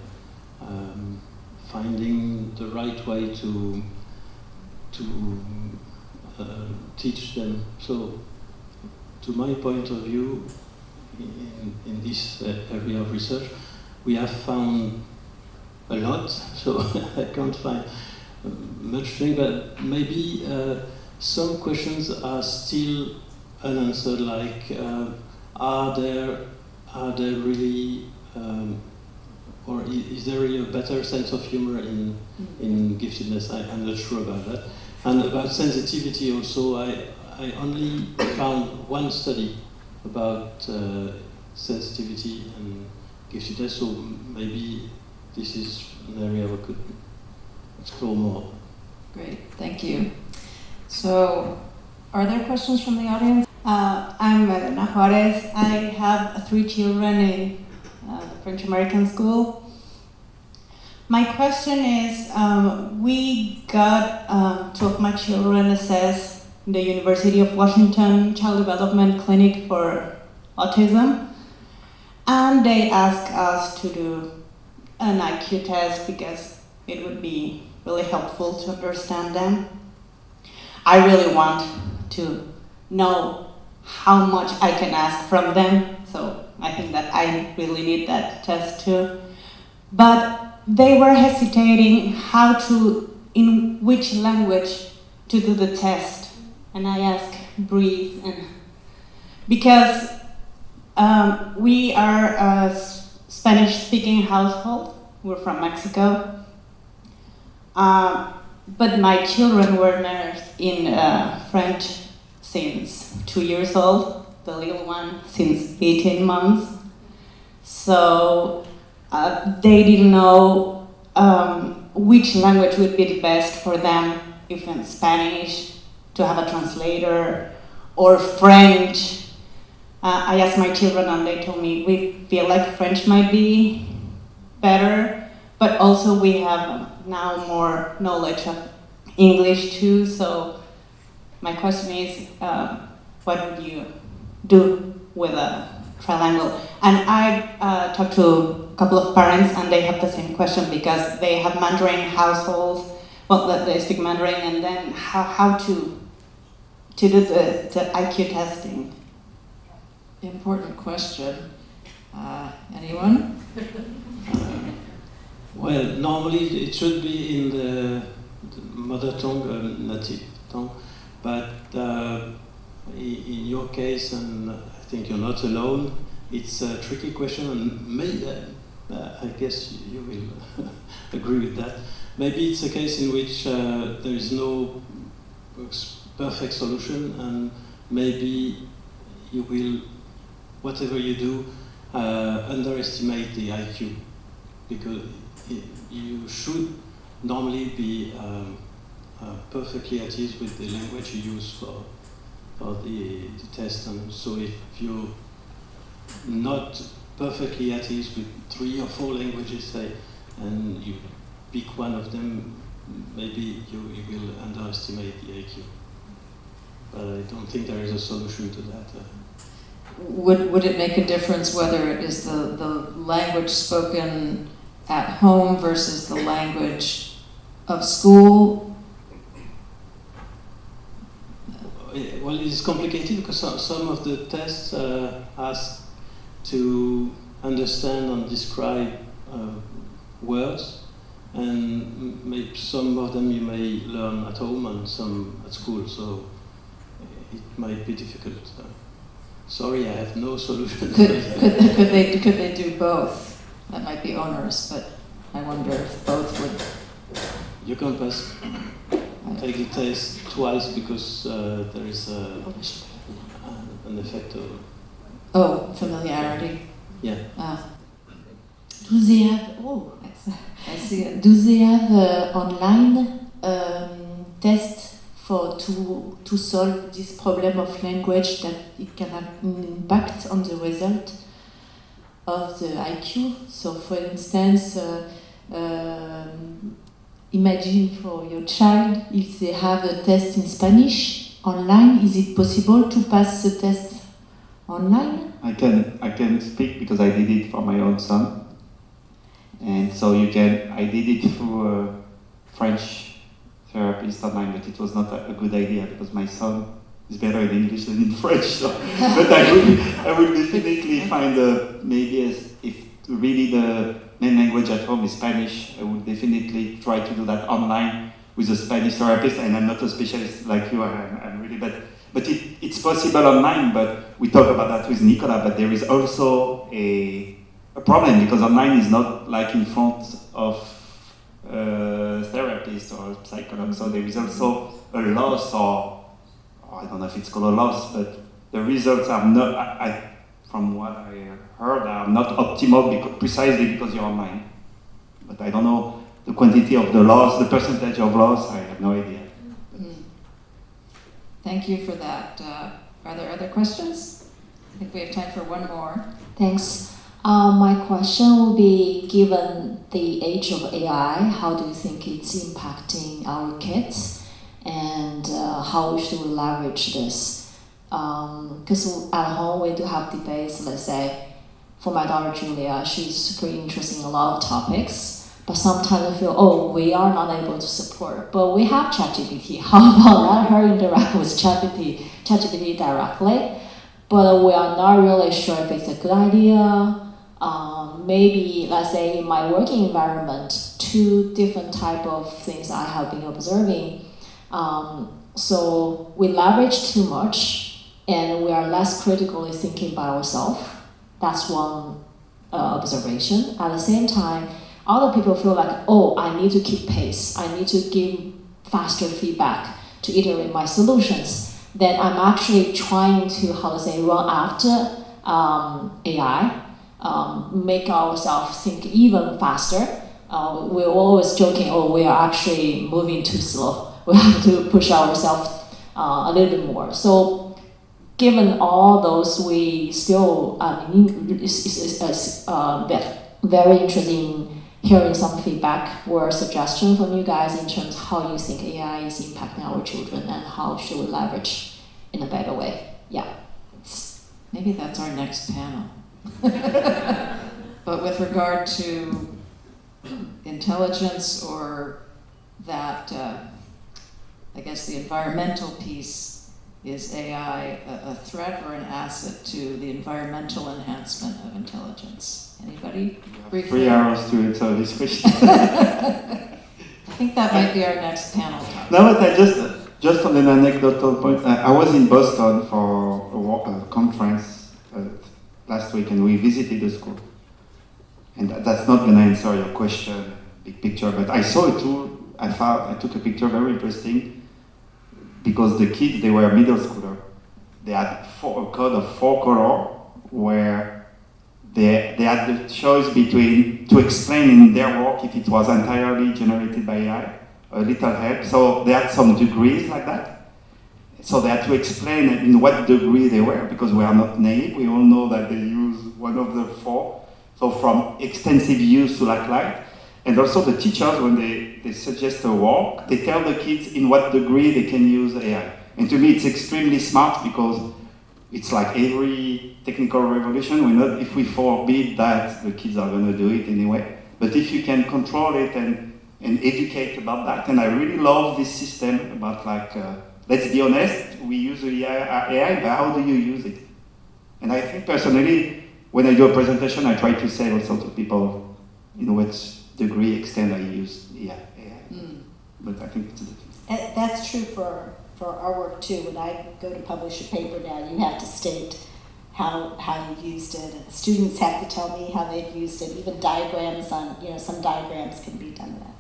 finding the right way to teach them. So, to my point of view, in this area of research, we have found a lot, so I can't find much thing, but maybe some questions are still unanswered, like are there really, or is there really a better sense of humor in giftedness? I'm not sure about that. And about sensitivity also, I only found one study about sensitivity and giftedness, so maybe this is an area we could explore more. Great, thank you. So, are there questions from the audience? I'm Marina Juarez. I have 3 children in the French American School. My question is, we got 2 of my children assessed in the University of Washington Child Development Clinic for autism, and they asked us to do an IQ test because it would be really helpful to understand them. I really want to know how much I can ask from them, so I think that I really need that test too. But they were hesitating in which language to do the test. And I asked, breathe, and because we are a Spanish-speaking household, we're from Mexico, but my children were nursed in French since 2 years old, the little one since 18 months. So they didn't know which language would be the best for them, if in Spanish, to have a translator, or French. I asked my children and they told me we feel like French might be better, but also we have now more knowledge of English too. So my question is, what would you do with a trilingual? And I talked to a couple of parents and they have the same question because they have Mandarin households, well, they speak Mandarin, and then how to do the IQ testing. Important question. Anyone? Well, normally it should be in the mother tongue, native tongue, but in your case, and I think you're not alone, it's a tricky question, and maybe, I guess you will agree with that. Maybe it's a case in which there is no perfect solution, and maybe you will, whatever you do, underestimate the IQ, because you should normally be perfectly at ease with the language you use for the test. And so if you're not perfectly at ease with 3 or 4 languages, say, and you pick one of them, maybe you will underestimate the IQ. But I don't think there is a solution to that. Would it make a difference whether it is the language spoken at home versus the language of school? Well, it's complicated because some of the tests ask to understand and describe words, and maybe some of them you may learn at home and some at school, so it might be difficult. Sorry, I have no solution. Could they do both? That might be onerous, but I wonder if both would. You can pass. Take the test twice because there is an effect of. Oh, familiarity. Yeah. Do they have? Oh, I see it. do they have online tests to solve this problem of language, that it can have an impact on the result of the IQ? So, for instance, imagine for your child, if they have a test in Spanish online, is it possible to pass the test online? I can speak because I did it for my own son, and so I did it through a French therapist online, but it was not a good idea because my son is better in English than in French. So, but I would definitely find if really the main language at home is Spanish, I would definitely try to do that online with a Spanish therapist. And I'm not a specialist like you, I'm really bad. But it's possible online, but we talk about that with Nicolas, but there is also a problem because online is not like in front of therapist or psychologist, so there is also a loss, or I don't know if it's called a loss, but the results are not, from what I heard, are not optimal precisely because you're online. But I don't know the quantity of the loss, the percentage of loss, I have no idea. Thank you for that. Are there other questions? I think we have time for one more. Thanks. My question will be, given the age of AI, how do you think it's impacting our kids, and how should we leverage this? Because at home we do have debates, let's say, for my daughter Julia, she's super interested in a lot of topics, but sometimes I feel, we are not able to support, but we have ChatGPT. How about let her interact with ChatGPT directly? But we are not really sure if it's a good idea. Maybe, let's say, in my working environment, 2 different type of things I have been observing. So we leverage too much, and we are less critically thinking by ourselves. That's one observation. At the same time, other people feel like, I need to keep pace. I need to give faster feedback to iterate my solutions. Then I'm actually trying to, run after AI. Make ourselves think even faster. We're always joking, we are actually moving too slow. We have to push ourselves a little bit more. So given all those, we still, very interesting hearing some feedback or suggestion from you guys in terms of how you think AI is impacting our children and how should we leverage in a better way. Yeah. Maybe that's our next panel. But with regard to intelligence or that, I guess the environmental piece, is AI a threat or an asset to the environmental enhancement of intelligence? Anybody? Briefly. 3 hours to answer this question. I think that might be our next panel topic. No, but I just on an anecdotal point, I was in Boston for a conference last week, and we visited the school. And that's not going to answer your question, big picture, but I saw a tool. I took a picture, very interesting, because the kids, they were middle schooler. They had a code of 4 colors where they had the choice between to explain in their work if it was entirely generated by AI, a little help. So they had some degrees like that. So they had to explain in what degree they were, because we are not naive. We all know that they use one of the 4. So from extensive use to light. And also the teachers, when they suggest a work, they tell the kids in what degree they can use AI. And to me, it's extremely smart, because it's like every technical revolution. If we forbid that, the kids are going to do it anyway. But if you can control it and educate about that, and I really love this system about let's be honest, we use AI, but how do you use it? And I think personally, when I do a presentation, I try to say also to people, what degree, extent I use AI. But I think it's different. That's true for our work too. When I go to publish a paper now, you have to state how you used it, and students have to tell me how they've used it. Even diagrams on, some diagrams can be done that.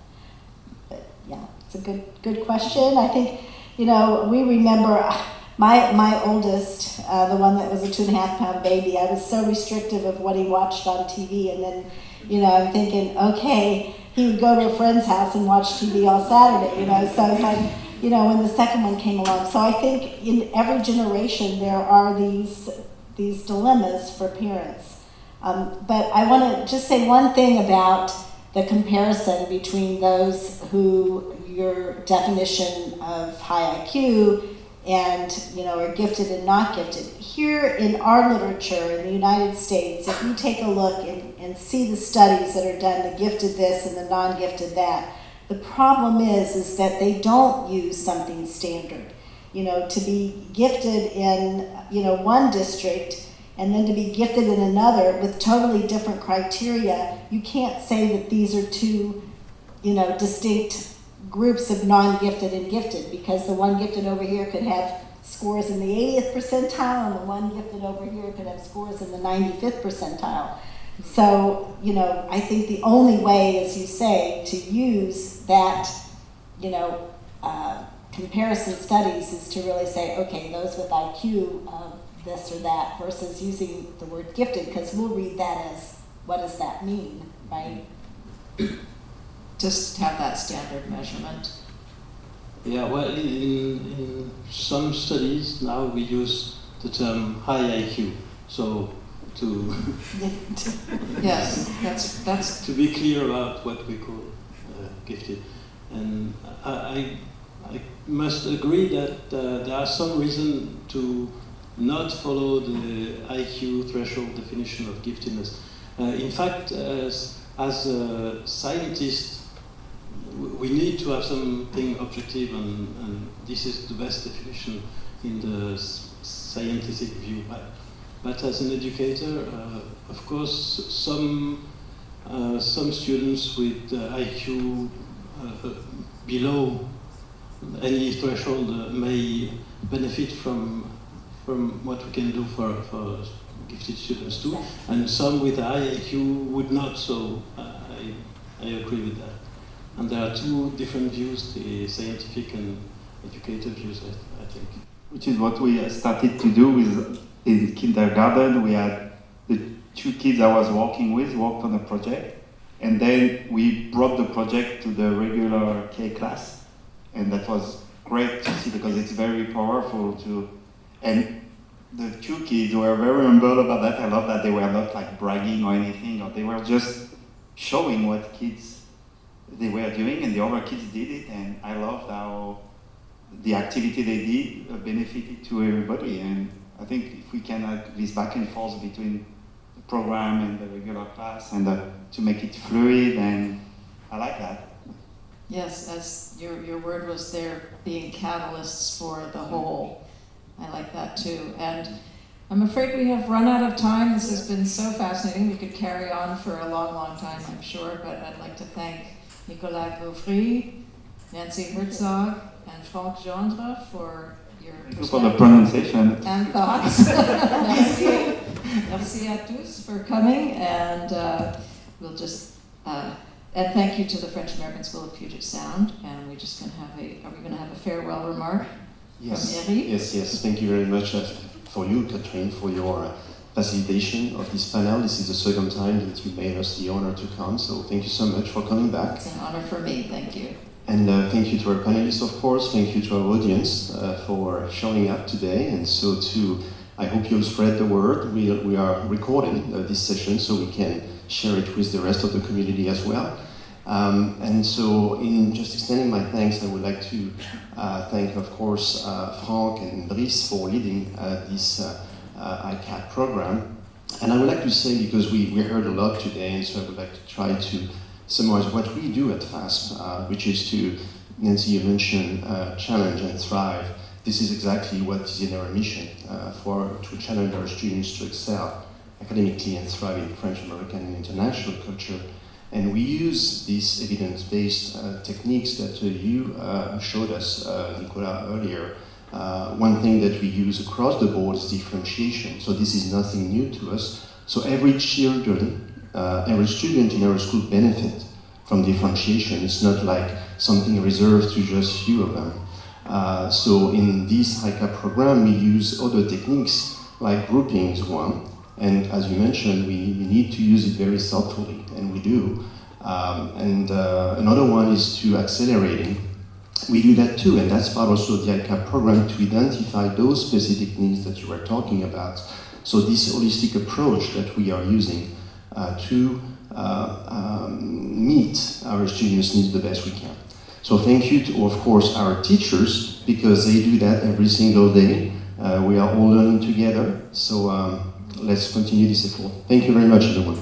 But yeah, it's a good question. I think, we remember my oldest, the one that was a 2.5-pound baby. I was so restrictive of what he watched on TV, and then, I'm thinking, okay, he would go to a friend's house and watch TV all Saturday, so it's like, when the second one came along. So I think in every generation there are these dilemmas for parents. But I want to just say one thing about the comparison between those who your definition of high IQ and are gifted and not gifted. Here in our literature in the United States, if you take a look and see the studies that are done, the gifted this and the non-gifted that, the problem is that they don't use something standard. To be gifted in one district and then to be gifted in another with totally different criteria, you can't say that these are two distinct groups of non-gifted and gifted, because the one gifted over here could have scores in the 80th percentile and the one gifted over here could have scores in the 95th percentile. So, I think the only way, as you say, to use that, comparison studies is to really say, okay, those with IQ of this or that versus using the word gifted, because we'll read that as, what does that mean, right? Just have that standard measurement. Yeah, well, in some studies now we use the term high IQ. So to yes, that's to be clear about what we call gifted, and I must agree that there are some reason to not follow the IQ threshold definition of giftedness. In fact, as a scientist, we need to have something objective, and this is the best definition in the scientific view. But as an educator, of course, some students with IQ below any threshold may benefit from what we can do for gifted students too, and some with high IQ would not. So I agree with that. And there are two different views, the scientific and educative views, I think. Which is what we started to do in kindergarten. We had the 2 kids I was working with worked on a project, and then we brought the project to the regular K class, and that was great to see, because it's very powerful and The two kids were very humble about that. I love that they were not like bragging or anything, or they were just showing what kids they were doing, and the other kids did it. And I loved how the activity they did benefited to everybody. And I think if we can have this back and forth between the program and the regular class, and to make it fluid, and I like that. Yes, as your word was there, being catalysts for the whole. I like that too. And I'm afraid we have run out of time. This has been so fascinating. We could carry on for a long, long time, I'm sure, but I'd like to thank Nicolas Gauvrit, Nancy Hertzog, and Franck Gendre for your For the pronunciation. and thoughts. Merci. Merci à tous for coming, and we'll just and thank you to the French American School of Puget Sound. And we're just going to have are we going to have a farewell remark? Yes. From Eric? Yes. Thank you very much for you, Katharine, for your facilitation of this panel. This is the second time that you made us the honor to come, so thank you so much for coming back. It's an honor for me. Thank you. And thank you to our panelists, of course. Thank you to our audience for showing up today. And so I hope you'll spread the word. We are recording this session so we can share it with the rest of the community as well. And so in just extending my thanks, I would like to thank, of course, Franck and Brice for leading this ICAP program. And I would like to say, because we heard a lot today, and so I would like to try to summarize what we do at FASPS, which is to, Nancy, you mentioned challenge and thrive. This is exactly what is in our mission, to challenge our students to excel academically and thrive in French, American, and international culture. And we use these evidence-based techniques that you showed us, Nicolas, earlier. One thing that we use across the board is differentiation. So this is nothing new to us. So every student in our school benefit from differentiation. It's not like something reserved to just few of them. So in this ICAP program, we use other techniques like grouping is one. And as you mentioned, we need to use it very thoughtfully, and we do. Another one is to accelerating. We do that too, and that's part also of the ICAP program, to identify those specific needs that you were talking about. So this holistic approach that we are using to meet our students' needs the best we can. So thank you to, of course, our teachers, because they do that every single day. We are all learning together. So let's continue this effort. Thank you very much, everyone.